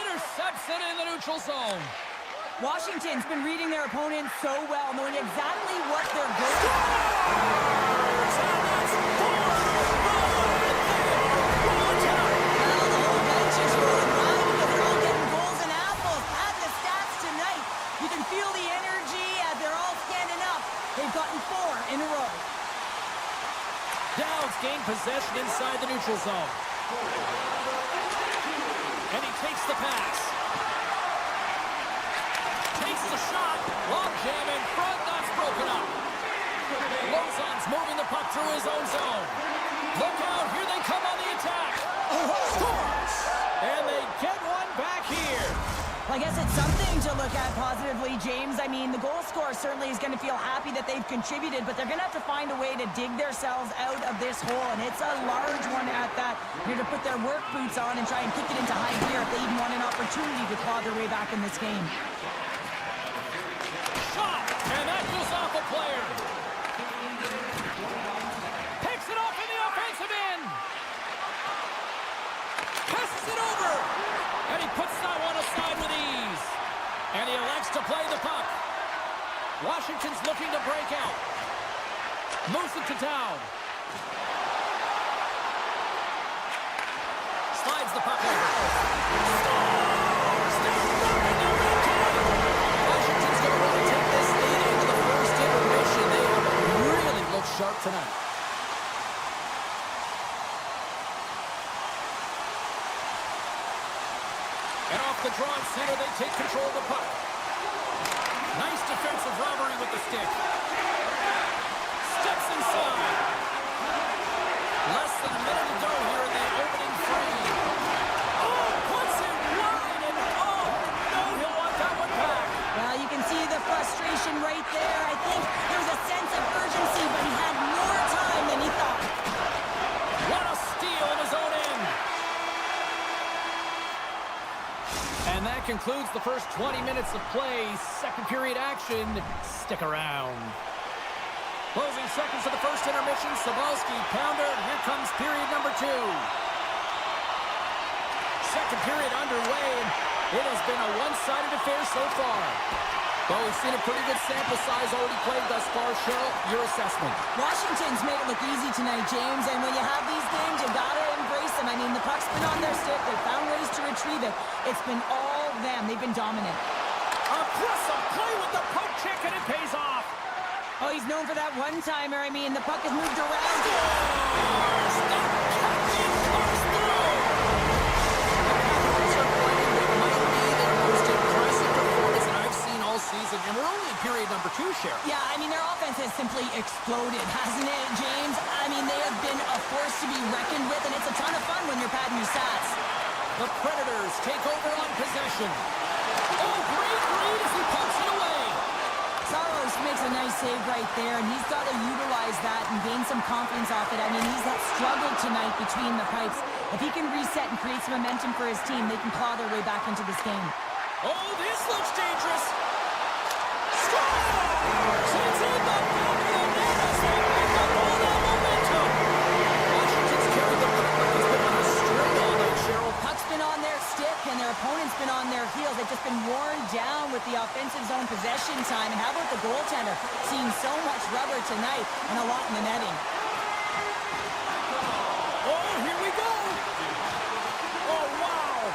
Intercepts it in the neutral zone. Washington's been reading their opponent so well, knowing exactly what they're good at. Well, the whole bench is rolling around because they're all getting goals and apples. Add the stats tonight. You can feel the energy as they're all standing up. They've gotten 4 in a row. Downs gain possession inside the neutral zone. And he takes the pass. Takes the shot. Long jam in front. That's broken up. Lozon's moving the puck through his own zone. Look out. Here they come on the attack. Scores. And they get one back here. Well, I guess it's something to look at positively, James. I mean, the goal scorer certainly is going to feel happy that they've contributed, but they're going to have to find a way to dig themselves out of this hole, and it's a large one at that. They're to put their work boots on and try and kick it into high gear if they even want an opportunity to claw their way back in this game. Shot. And that goes off a player. Picks it off in the offensive end. Passes it over. And he puts that one aside with ease. And he elects to play the puck. Washington's looking to break out. Moves it to Down. Slides the puck over. Scores! They're running the red. Washington's going to run it. tonight. And off the draw at center, they take control of the puck. Nice defensive robbery with the stick. Steps inside. Less than a minute to go here in the opening frame. Oh, puts it wide, and oh, no, he'll want that one back. Well, you can see the frustration right there. I think there's a sense of urgency, but he had more time than he thought. What a steal in his own end. And that concludes the first 20 minutes of play. Second period action. Stick around. Closing seconds of the first intermission. Sabalski, pounder. Here comes period number 2. Second period underway, and it has been a one-sided affair so far. Well, we've seen a pretty good sample size already played thus far. Cheryl, your assessment. Washington's made it look easy tonight, James, and when you have these games, you gotta embrace them. I mean, the puck's been on their stick. They've found ways to retrieve it. It's been all them. They've been dominant. Aggressive play with the poke check, and it pays off. Oh, he's known for that one-timer. I mean, the puck has moved around. Scores! The captain comes through! The Capitals are playing what might be their most impressive performance that I've seen all season, and we're only in period number 2, Cheryl. Yeah, I mean, their offense has simply exploded, hasn't it, James? I mean, they have been a force to be reckoned with, and it's a ton of fun when you're padding your stats. The Predators take over on possession. Oh, great read as he pumps it away. Saros makes a nice save right there, and he's got to utilize that and gain some confidence off it. I mean, he's struggled tonight between the pipes. If he can reset and create some momentum for his team, they can claw their way back into this game. Oh, this looks dangerous. Scores! It's in the back of the net as they pick up all that momentum. Washington's carried the puck like it's been on a string all night, Cheryl. Puck's been on their stick, and their opponent's been on their heels. They've just been worn down with the offensive zone possession time. And how about the goaltender? Seeing so much rubber tonight and a lot in the netting. Oh, here we go. Oh, wow.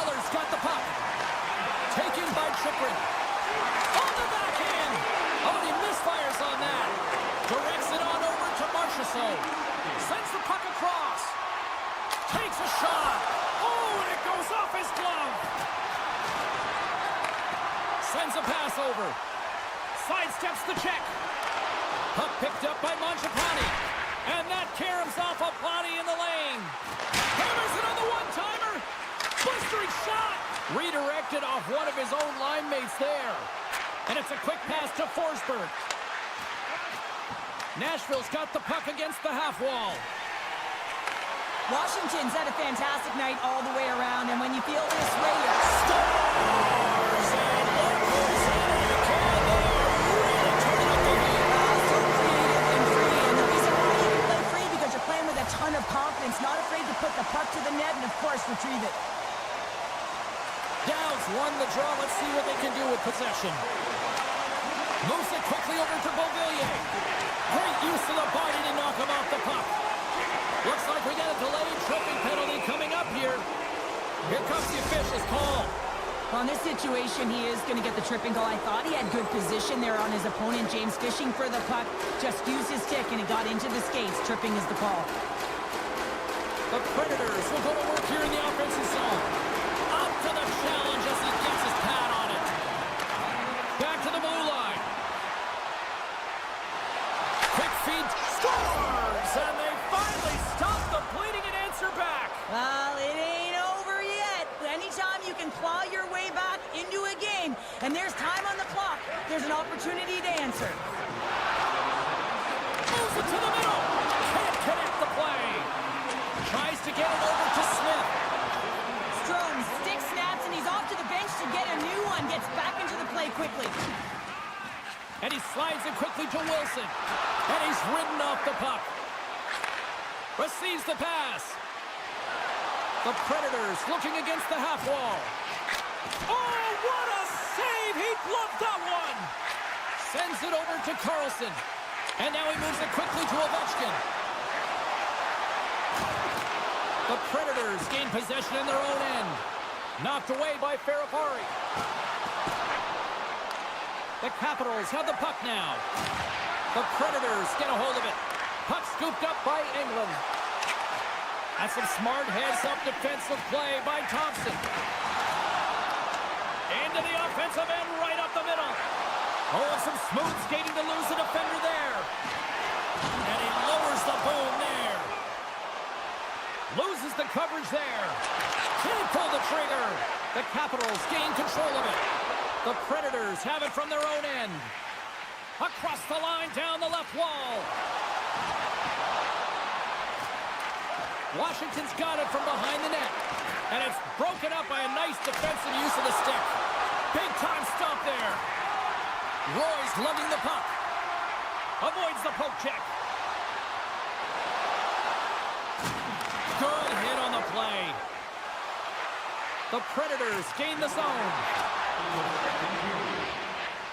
Eller's got the puck. Taken by Chikrin. On the backhand. Oh, he misfires on that. Directs it on over to Marchessault. Sends the puck across. Takes a shot. Oh, and it goes off his glove. Sends a pass over. Sidesteps the check. Puck picked up by Mangiapane. And that caroms off a body in the lane. Hammers it on the one-timer. Blistering shot. Redirected off one of his own line mates there. And it's a quick pass to Forsberg. Nashville's got the puck against the half wall. Washington's had a fantastic night all the way around, and when you feel this way, you're Stars! And look who's in it again. They are really turning up the heat. so creative and free. And the reason why you can play free because you're playing with a ton of confidence, not afraid to put the puck to the net and, of course, retrieve it. Downs won the draw. Let's see what they can do with possession. Moves it quickly over to Beauvillier. Great use of the body to knock him off the puck. Looks like we got a delayed tripping penalty coming up here. Here comes the official's call. Well, in this situation, he is going to get the tripping call. I thought he had good position there on his opponent. James fishing for the puck, just used his stick, and it got into the skates. Tripping is the call. The Predators will go to work here in the offensive zone. Up to the challenge as he gets his pad on it. Back to the blue line. Quick feed. Scores! And they finally stop the bleeding and answer back. Well, it ain't over yet. Anytime you can claw your way back into a game, and there's time on the clock, there's an opportunity to answer. Moves it to the middle. Can't connect the play. Tries to get it over to Smith. Strome, stick snaps, and he's off to the bench to get a new one. Gets back into the play quickly. And he slides it quickly to Wilson. And he's ridden off the puck. Receives the pass. The Predators looking against the half wall. Oh, what a save! He gloved that one! Sends it over to Carlson. And now he moves it quickly to Ovechkin. The Predators gain possession in their own end. Knocked away by Ferravari. The Capitals have the puck now. The Predators get a hold of it. Puck scooped up by England. That's some smart heads-up defensive play by Thompson. Into the offensive end, right up the middle. Oh, and some smooth skating to lose the defender there. And he lowers the boom there. Loses the coverage there. Can't pull the trigger. The Capitals gain control of it. The Predators have it from their own end. Across the line, down the left wall. Washington's got it from behind the net. And it's broken up by a nice defensive use of the stick. Big time stop there. Roy's lugging the puck. Avoids the poke check. Good hit on the play. The Predators gain the zone.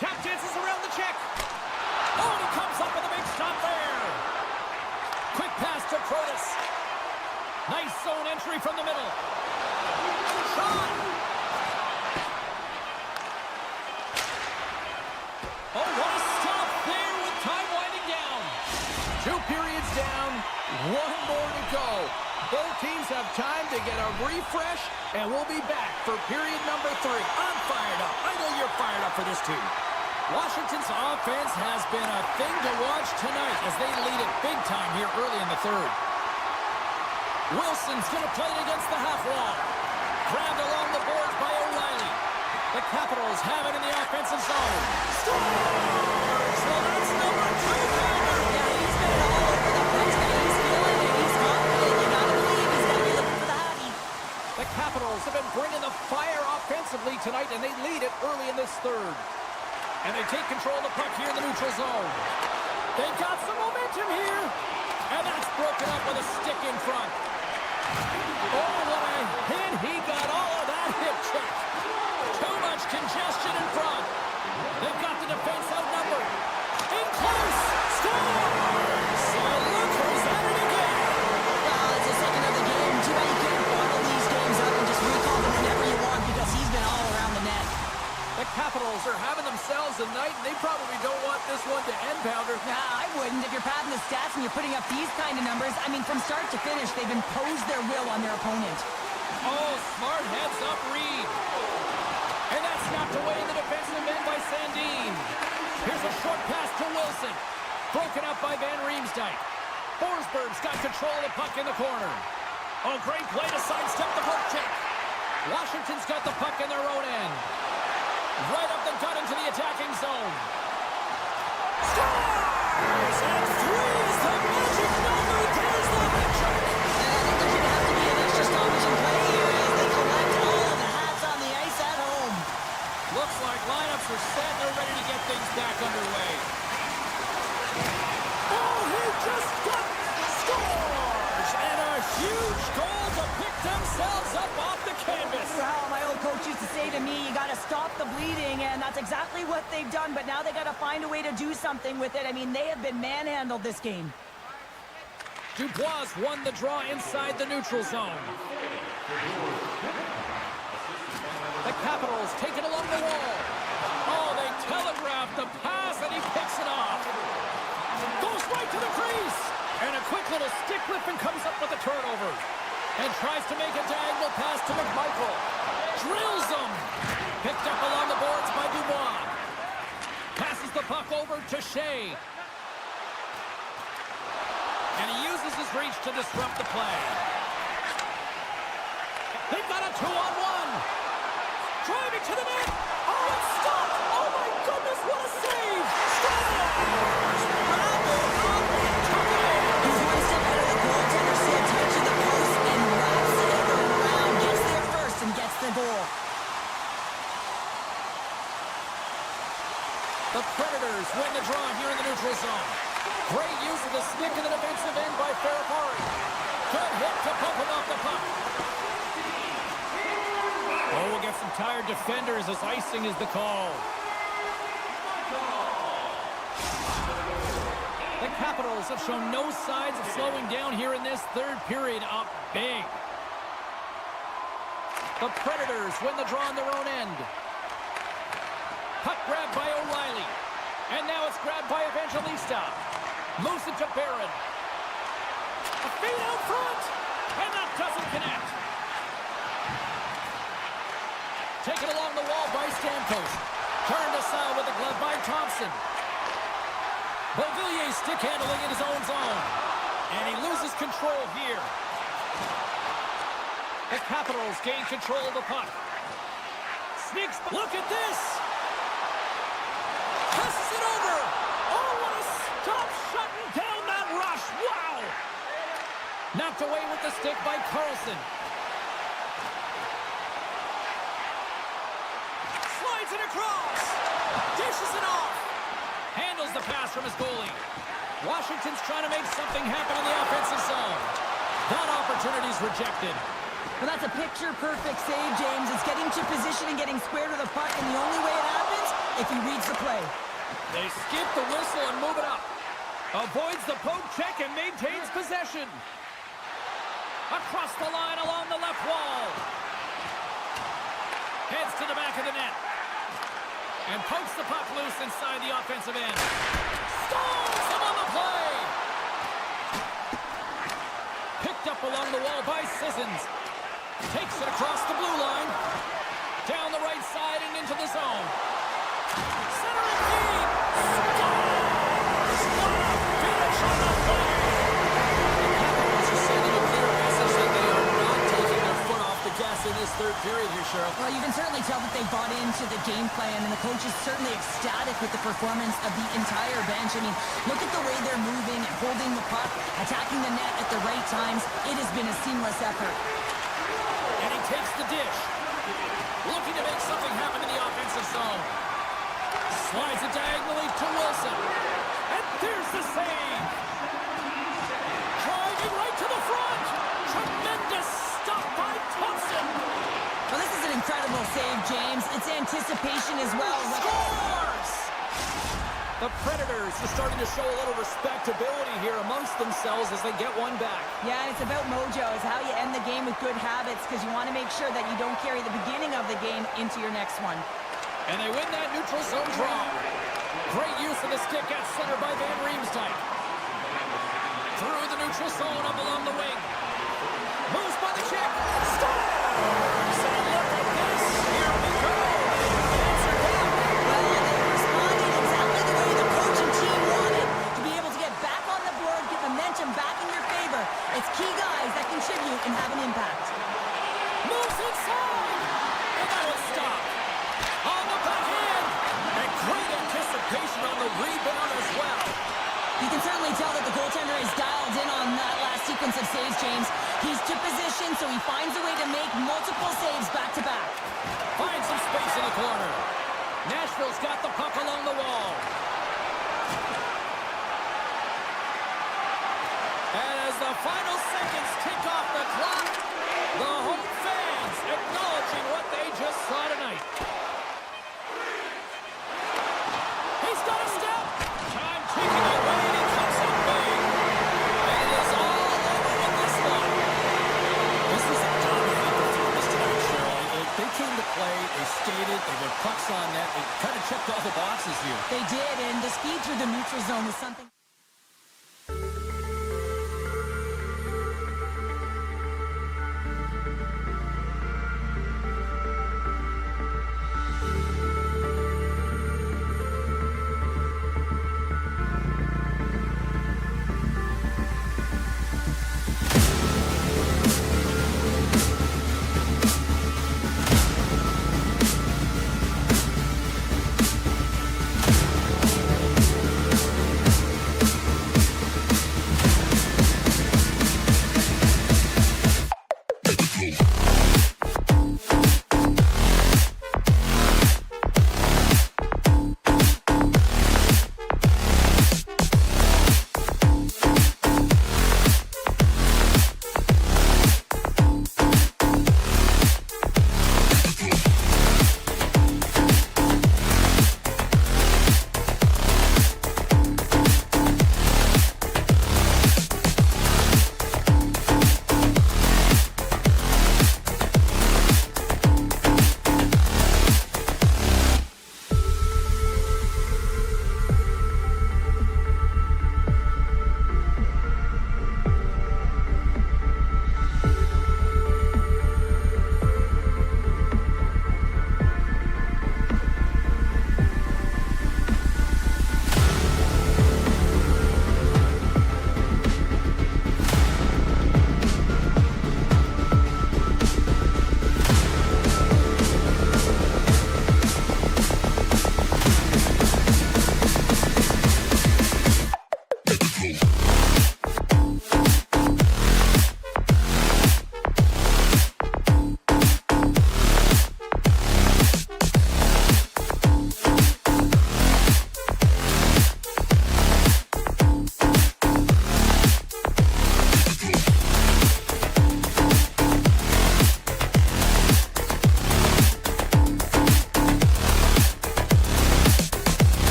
Tap dances around the check. Oh, and he comes up with a big stop there. Quick pass to Protas. Nice zone entry from the middle. Shot! Oh, what a stop there with time winding down. 2 periods down, 1 more to go. Both teams have time to get a refresh, and we'll be back for period number 3. I'm fired up. I know you're fired up for this too. Washington's offense has been a thing to watch tonight as they lead it big time here early in the 3rd. Wilson's going to play it against the half wall. Grabbed along the boards by O'Reilly. The Capitals have it in the offensive zone. Scores! Well, that's number 2. Yeah, he's been all over the place, but he's feeling it. He's confident. You gotta believe he's gonna be looking for the hobby. The Capitals have been bringing the fire offensively tonight, and they lead it early in this 3rd. And they take control of the puck here in the neutral zone. They've got some momentum here. And that's broken up with a stick in front. Oh, what a hit. He got all of that hip check. Too much congestion in front. They've got the defense outnumbered. In close. Scores! So look who's at it again. Well, it's the second of the game. Too bad you can't bottle these games up and just recall them whenever you want because he's been all around the net. The Capitals are having themselves a night, and they probably don't want this one to end, Pounder. Nah, I wouldn't. If you're padding the stats and you're putting up these kind of numbers, I mean, from start to finish, they've imposed their will on their opponent. Oh, smart heads-up read. And that's knocked away in the defensive end by Sandin. Here's a short pass to Wilson. Broken up by Van Riemsdyk. Forsberg's got control of the puck in the corner. Oh, great play to sidestep the poke check. Washington's got the puck in their own end. Right up the gut into the attacking zone. Scores! And 3 is the magic number. There's the hat trick. And I think there's going to have to be an extra stoppage in play here as they collect all of the hats on the ice at home. Looks like lineups are set. They're ready to get things back underway. Oh, he just got scores! And a huge goal to pick themselves up off the canvas. Well, my old coach used to say to me, you got to stop the bleeding, and that's exactly what they've done, but now they got to find a way to do something with it. I mean, they have been manhandled this game. Dubois won the draw inside the neutral zone. The Capitals take it along the wall. Oh, they telegraph the pass, and he picks it off. Goes right to the crease. And a quick little stick lift and comes up with a turnover. And tries to make a diagonal pass to McMichael. Drills him. Picked up along the boards by Dubois. Passes the puck over to Shea. And he uses his reach to disrupt the play. They've got a 2-on-1. Driving to the net. Oh, it's stopped. Oh, my goodness, what a save. Scores! Bravo, He's one step out of the goaltender, Sid, touching the post and wraps it around, gets there first and gets the goal. The Predators win the draw here in the neutral zone. Great use of the stick in the defensive end by Ferrapari. Good hit to pump him off the puck. Oh, we'll get some tired defenders as icing is the call. The Capitals have shown no signs of slowing down here in this 3rd period, up big. The Predators win the draw on their own end. Puck grab by O'Reilly. And now it's grabbed by Evangelista. Moves it to Barron. A feed out front. And that doesn't connect. Taken along the wall by Stamkos. Turned aside with the glove by Thompson. Beauvillier stick handling in his own zone. And he loses control here. The Capitals gain control of the puck. Sneaks. Look at this. Passes it over. Oh, what a stop shutting down that rush. Wow. Knocked away with the stick by Carlson. Slides it across. Dishes it off. Handles the pass from his goalie. Washington's trying to make something happen in the offensive zone. That opportunity's rejected. Well, that's a picture-perfect save, James. It's getting to position and getting square to the puck, and the only way it happens, if he reads the play. They skip the whistle and move it up. Avoids the poke check and maintains possession. Across the line along the left wall. Heads to the back of the net. And pokes the puck loose inside the offensive end. Stalls him on the play. Picked up along the wall by Sissons. Takes it across the blue line. Down the right side and into the zone. Centering feed. Scores! What a finish on the play! The Capitals are sending a clear message that they are not taking their foot off the gas in this third period here, Cheryl. Well, you can certainly tell that they bought into the game plan, and the coach is certainly ecstatic with the performance of the entire bench. I mean, look at the way they're moving and holding the puck, attacking the net at the right times. It has been a seamless effort. And he takes the dish. Looking to make something happen in the offensive zone. Slides it diagonally to Wilson. And there's the save. Driving right to the front. Tremendous stop by Thompson. Well, this is an incredible save, James. It's anticipation as well. Scores! The Predators are starting to show a little respectability here amongst themselves as they get one back. Yeah, and it's about mojo. It's how you end the game with good habits, because you want to make sure that you don't carry the beginning of the game into your next one. And they win that neutral zone draw. Great use of the stick at center by Van Riemsdyk. Through the neutral zone up along the wing. Moves by the check. Scores! And look at this. Here we go. Answer down. Well, they responded exactly the way the coach and team wanted, to be able to get back on the board, get momentum back in your favor. It's key guys that contribute and have an impact. Moves inside. And that will stop. On the backhand. And great anticipation on the rebound as well. You can certainly tell that the goaltender is dialed in on that last sequence of saves, James. He's to position, so he finds a way to make multiple saves back-to-back. Finds some space in the corner. Nashville's got the puck along the wall. And as the final seconds tick off the clock, the home fans acknowledging what they just saw tonight. He's got a step. Time ticking away, and he comes up big. And it is all over with this one. This was a dominating performance tonight, Cheryl. They came to play, they skated, they were pucks on net. They kind of checked all the boxes here. They did, and the speed through the neutral zone was something.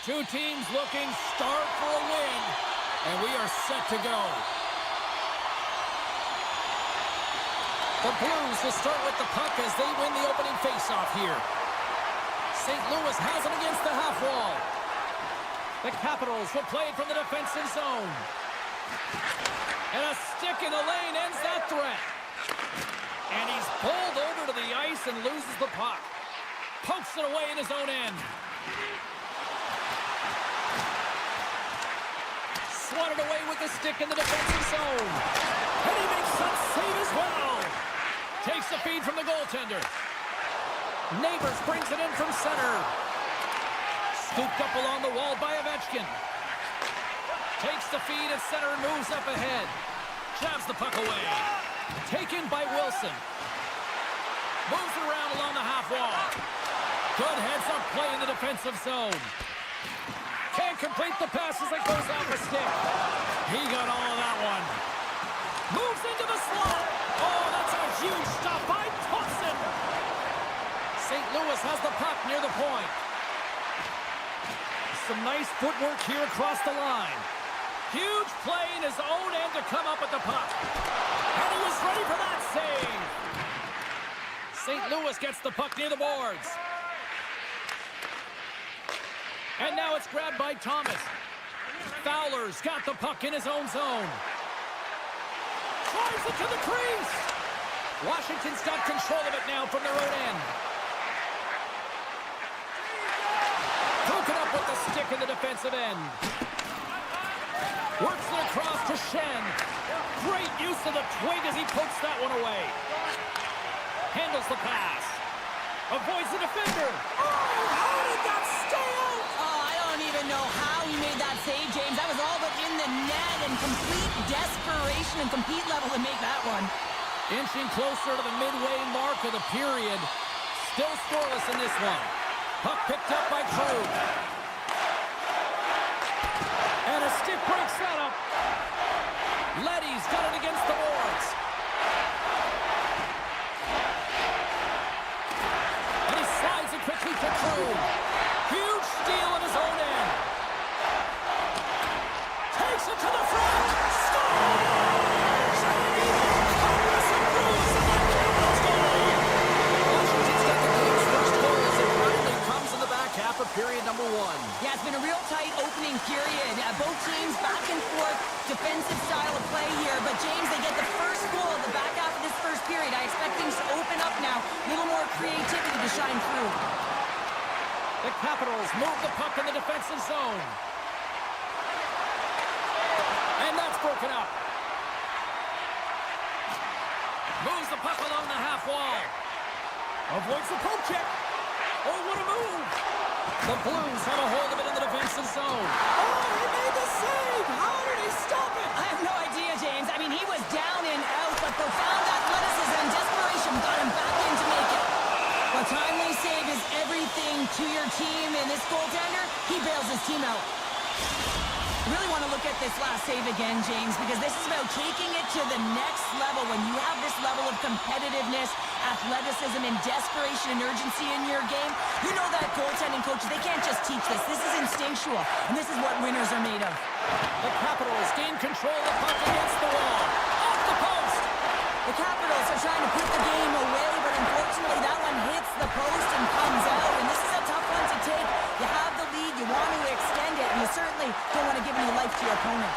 Two teams looking starved for a win, and we are set to go. The Blues will start with the puck as they win the opening faceoff here. St. Louis has it against the half wall. The Capitals will play it from the defensive zone. And a stick in the lane ends that threat. And he's pulled over to the ice and loses the puck. Pokes it away in his own end. Swatted away with the stick in the defensive zone. And he makes that save as well. Takes the feed from the goaltender. Neighbors brings it in from center. Scooped up along the wall by Ovechkin. Takes the feed at center and moves up ahead. Jabs the puck away. Taken by Wilson. Moves it around along the half wall. Good heads-up play in the defensive zone. Can't complete the pass as it goes off a stick. He got all of that one. Moves into the slot. Oh, that's a huge stop by Thompson. St. Louis has the puck near the point. Some nice footwork here across the line. Huge play in his own end to come up with the puck. And he was ready for that save. St. Louis gets the puck near the boards. And now it's grabbed by Thomas. Fowler's got the puck in his own zone. Drives it to the crease. Washington's got control of it now from their own end. Broken up with the stick in the defensive end. Works it across to Shen. Great use of the twig as he pokes that one away. Handles the pass. Avoids the defender. Oh, how did that stay out? Know how he made that save, James. That was all but in the net, and complete desperation and compete level to make that one. Inching closer to the midway mark of the period. Still scoreless in this one. Puck picked up by Krug. And a stick breaks that up. Leddy's got it against the boards. And he slides it quickly to Krug. Huge steal in his own end. Takes it to the front. Scores! Carson Cruz and the Capitals goal. Washington's got the game's first goal as it finally comes in the back half of period number one. Yeah, it's been a real tight opening period. Both teams back and forth, defensive style of play here. But James, they get the first goal in the back half of this first period. I expect things to open up now. A little more creativity to shine through. The Capitals move the puck in the defensive zone. And that's broken up. Moves the puck along the half wall. Avoids the poke check. Oh, what a move. The Blues have a hold of it in the defensive zone. Oh, he made the save. How did he stop it? I have no idea, James. I mean, he was down and out, but profound athleticism and desperation got him back in to make it. A timely save is everything to your team, and this goaltender, he bails his team out. I really want to look at this last save again, James, because this is about taking it to the next level. When you have this level of competitiveness, athleticism, and desperation and urgency in your game, you know that goaltending coaches, they can't just teach this. This is instinctual, and this is what winners are made of. The Capitals gain control of the puck against the wall. Off the post! The Capitals are trying to put the game away, but unfortunately that one hits the post and comes out, and this is a tough one to take. You have the lead, you want to extend it, and you certainly don't want to give any life to your opponent.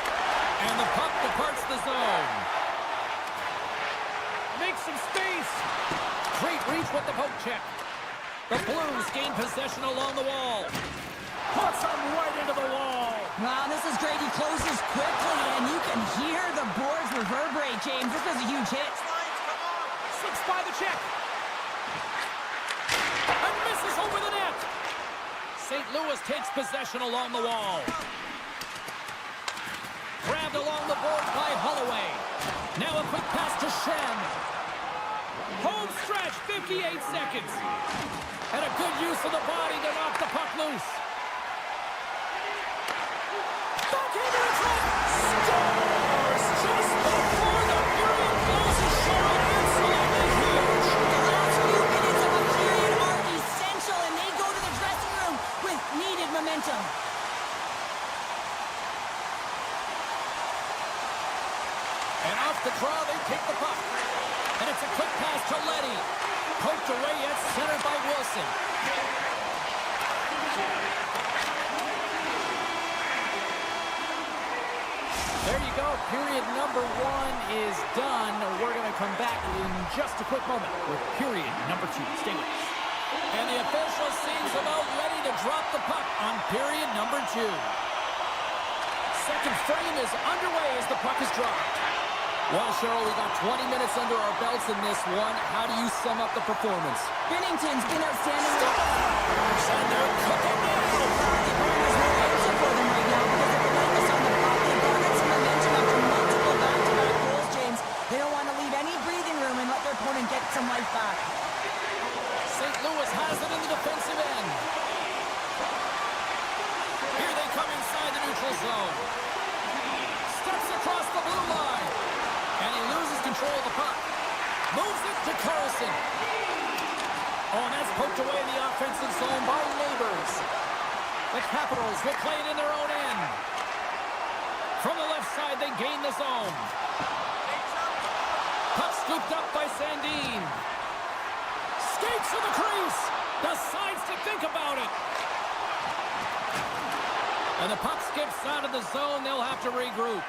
And the puck departs the zone. Makes some space. Great reach with the poke check. The Blues gain possession along the wall. Puts him right into the wall. Wow, this is great. He closes quickly, and you can hear the boards reverberate, James. This was a huge hit. Six by the check. And misses over the net. St. Louis takes possession along the wall. Grabbed along the board by Holloway. Now a quick pass to Shen. Home stretch, 58 seconds. And a good use of the body to knock the puck loose. Back into the trap. Scores just before the period closes. Cheryl, absolutely huge. The last few minutes of a period are essential, and they go to the dressing room with needed momentum. And off the draw, they take the puck. And it's a quick pass to Leddy. Poked away at center by Wilson. There you go. Period number 1 is done. We're going to come back in just a quick moment with period number 2. Stay with us. And the official seems about ready to drop the puck on period number 2. Second frame is underway as the puck is dropped. Well, Cheryl, we got 20 minutes under our belts in this one. How do you sum up the performance? Binnington's been outstanding. And they're cooking now. There's no answer for them right now because they're relentless on the puck. They garnered some momentum after multiple back-to-back goals, James. They don't want to leave any breathing room and let their opponent get some life back. St. Louis has it in the defensive end. Here they come inside the neutral zone. Steps across the blue line. And he loses control of the puck. Moves it to Carlson. Oh, and that's poked away in the offensive zone by Neighbors. The Capitals will play it in their own end. From the left side, they gain the zone. Puck scooped up by Sandin. Skates to the crease. Decides to think about it. And the puck skips out of the zone. They'll have to regroup.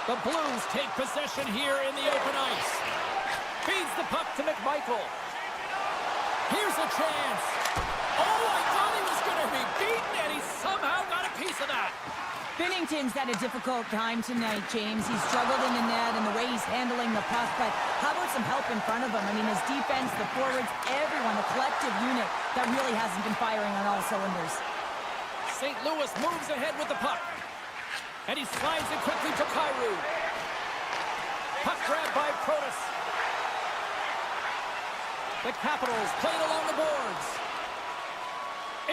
The Blues take possession here in the open ice. Feeds the puck to McMichael. Here's a chance. Oh, I thought he was going to be beaten, and he somehow got a piece of that. Binnington's had a difficult time tonight, James. He's struggled in the net and the way he's handling the puck, but how about some help in front of him? I mean, his defense, the forwards, everyone, the collective unit that really hasn't been firing on all cylinders. St. Louis moves ahead with the puck. And he slides it quickly to Kyrou. Puck grabbed by Protas. The Capitals play it along the boards.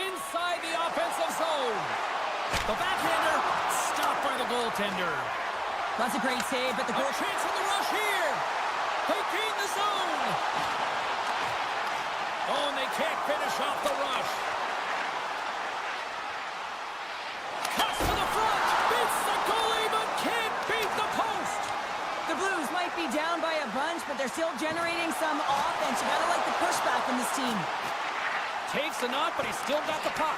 Inside the offensive zone. The backhander stopped by the goaltender. That's a great save, but the goal... A chance on the rush here. They gain the zone. Oh, and they can't finish off the rush. Cuts to the front. Beats the goalie, but can't beat the post. The Blues might be down by a bunch, but they're still generating some offense. You gotta like the pushback in this team. Takes a knock, but he's still got the puck.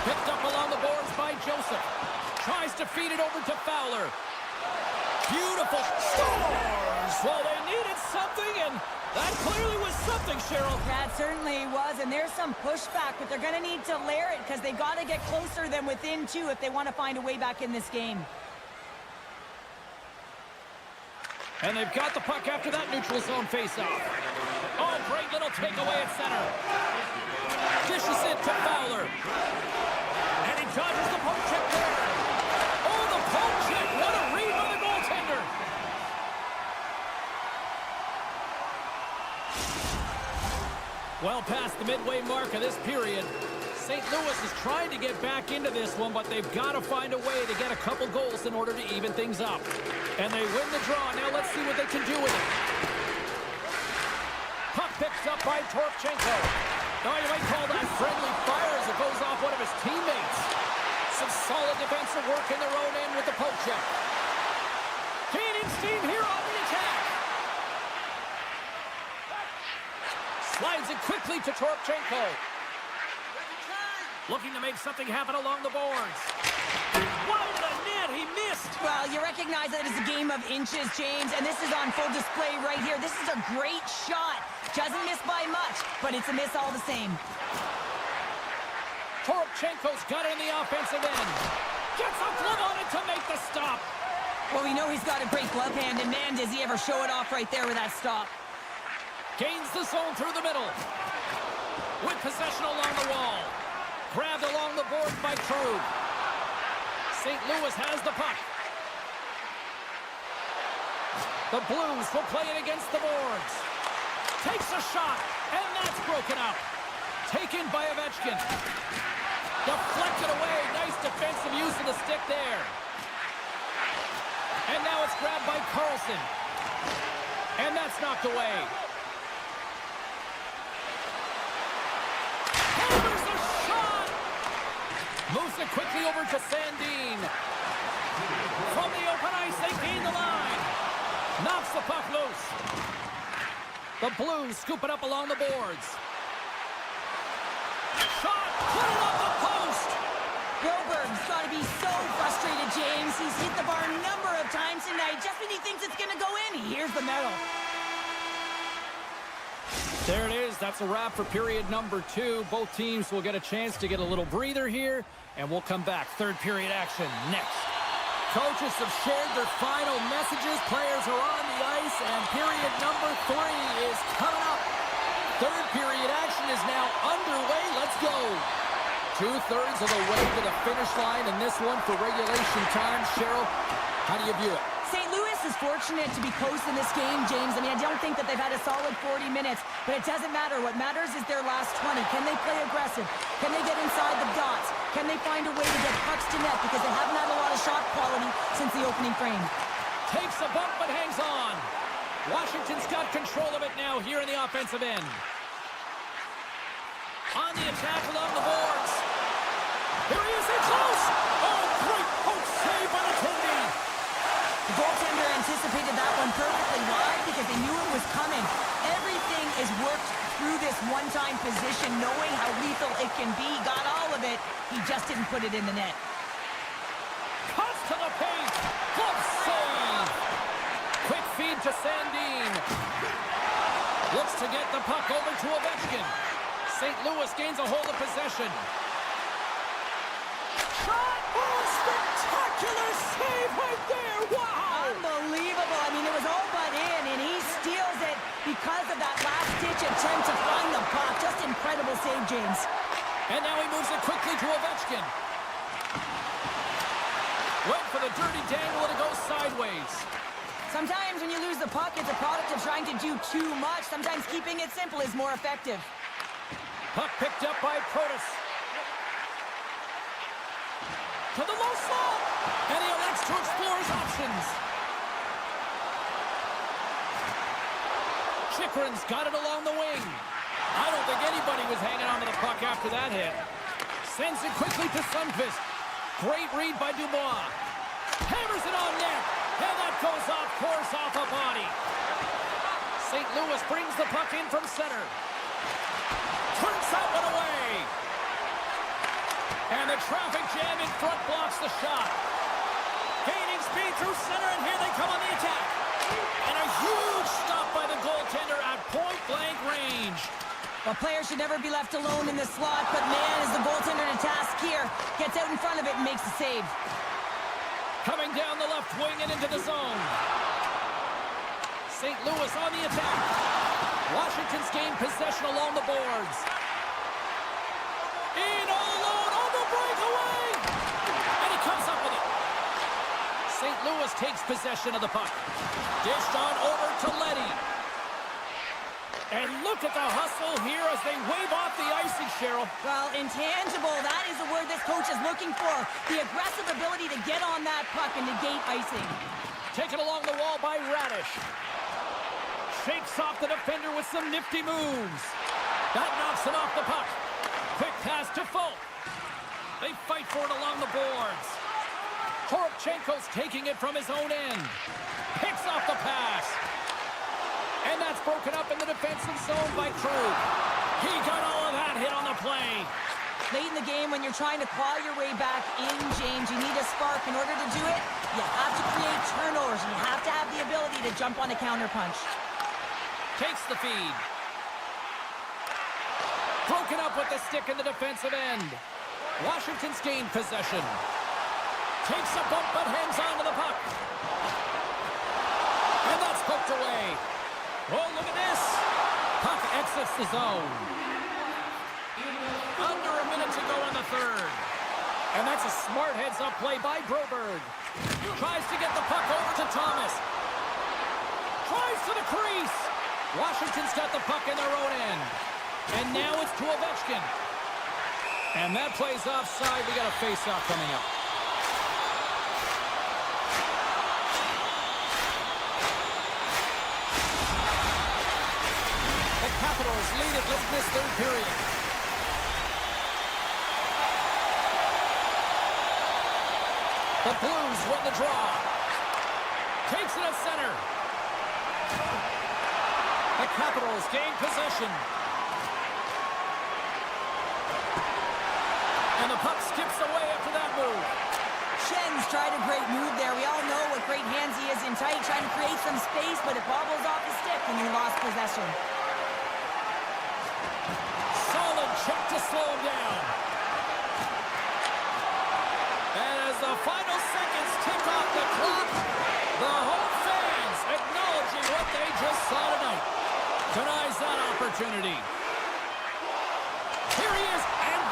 Picked up along the boards by Joseph. Tries to feed it over to Fowler. Beautiful. Scores! Well, they needed something, and that clearly was something, Cheryl. That certainly was, and there's some pushback, but they're going to need to layer it because they got to get closer than within 2 if they want to find a way back in this game. And they've got the puck after that neutral zone faceoff. Oh, great little takeaway at center. Dishes it to Fowler. And he dodges the poke check there. Oh, the poke check. What a read by the goaltender. Well past the midway mark of this period. St. Louis is trying to get back into this one, but they've got to find a way to get a couple goals in order to even things up. And they win the draw. Now let's see what they can do with it. Puck picked up by Torpchenko. Now you might call that friendly fire as it goes off one of his teammates. Some solid defensive work in their own end with the poke check. Gaining steam here on the attack. Slides it quickly to Torpchenko. Looking to make something happen along the boards. Wide of the net, he missed. Well, you recognize that it's a game of inches, James, and this is on full display right here. This is a great shot. Doesn't miss by much, but it's a miss all the same. Toropchenko's got it in the offensive end. Gets a glove on it to make the stop. Well, we know he's got a great glove hand, and man, does he ever show it off right there with that stop. Gains the zone through the middle. With possession along the wall. Grabbed along the boards by Krug. St. Louis has the puck. The Blues will play it against the boards. Takes a shot, and that's broken up. Taken by Ovechkin. Deflected away. Nice defensive use of the stick there. And now it's grabbed by Carlson. And that's knocked away. Hammers a shot! Moves it quickly over to Sandin. From the open ice, they gain the line. Knocks the puck loose. The Blues scoop it up along the boards. Shot! Put it on the post! Broberg's got to be so frustrated, James. He's hit the bar a number of times tonight. Just when he thinks it's going to go in, he hears the medal. There it is. That's a wrap for period number 2. Both teams will get a chance to get a little breather here, and we'll come back. Third period action next. Coaches have shared their final messages. Players are on the ice, and period number 3 is coming up. Third period action is now underway. Let's go. 2/3 of the way to the finish line in this one for regulation time. Cheryl, how do you view it? St. Louis is fortunate to be close in this game, James. I mean, I don't think that they've had a solid 40 minutes, but it doesn't matter. What matters is their last 20. Can they play aggressive? Can they get inside the dots? Can they find a way to get pucks to net? Because they haven't had a lot of shot quality since the opening frame. Takes a bump but hangs on. Washington's got control of it now here in the offensive end. On the attack along the boards. Here he is, in close! Oh, great poke save by the Trinity! The goaltender anticipated that one perfectly. Why? Because they knew it was coming. Everything is worked through this one-time position, knowing how lethal it can be. Got all of it. He just didn't put it in the net. Cuts to the paint. Glove save. Quick feed to Sandin. Looks to get the puck over to Ovechkin. St. Louis gains a hold of possession. Shot! Oh, spectacular save right there! Wow! Unbelievable. I mean, it was all but in, and he steals it because of that last-ditch attempt to find the puck. Just incredible save, James. And now he moves it quickly to Ovechkin. Went for the dirty dangle, and it goes sideways. Sometimes when you lose the puck, it's a product of trying to do too much. Sometimes keeping it simple is more effective. Puck picked up by Protas. To the low slot. And he elects to explore his options. Chychrun's got it along the wing. I don't think anybody was hanging on to the puck after that hit. Sends it quickly to Sundqvist. Great read by Dubois. Hammers it on net. And that goes off course off a body. St. Louis brings the puck in from center. Turns that one away. And the traffic jam in front blocks the shot. Gaining speed through center, and here they come on the attack. And a huge stop by the goaltender at point-blank range. Well, players should never be left alone in the slot, but man, is the goaltender to task here. Gets out in front of it and makes the save. Coming down the left wing and into the zone. St. Louis on the attack. Washington's gained possession along the boards. In all alone on the breakaway! And he comes up with it. St. Louis takes possession of the puck. Dished on over to Leddy. And look at the hustle here as they wave off the icing, Cheryl. Well, intangible, that is the word this coach is looking for. The aggressive ability to get on that puck and negate icing. Taken along the wall by Radish. Shakes off the defender with some nifty moves. That knocks him off the puck. Quick pass to Folk. They fight for it along the boards. Toropchenko's taking it from his own end. Picks off the pass. And that's broken up in the defensive zone by Krug. He got all of that hit on the play. Late in the game, when you're trying to claw your way back in, James, you need a spark. In order to do it, you have to create turnovers. You have to have the ability to jump on a counterpunch. Takes the feed. Broken up with the stick in the defensive end. Washington's gained possession. Takes a bump but hangs on to the puck. And that's poked away. Oh, look at this. Puck exits the zone. Under a minute to go in the third. And that's a smart heads-up play by Broberg. Tries to get the puck over to Thomas. Tries to the crease. Washington's got the puck in their own end. And now it's to Ovechkin. And that play's offside. We got a face-off coming up. The Capitals lead it late in this third period. The Blues win the draw. Takes it at center. The Capitals gain possession. And the puck skips away after that move. Schen's tried a great move there. We all know what great hands he is in tight, trying to create some space, but it bobbles off the stick and he lost possession. Solid check to slow him down. And as the final seconds tick off the clock, the home fans acknowledging what they just saw tonight. Denies that opportunity. Here he is, and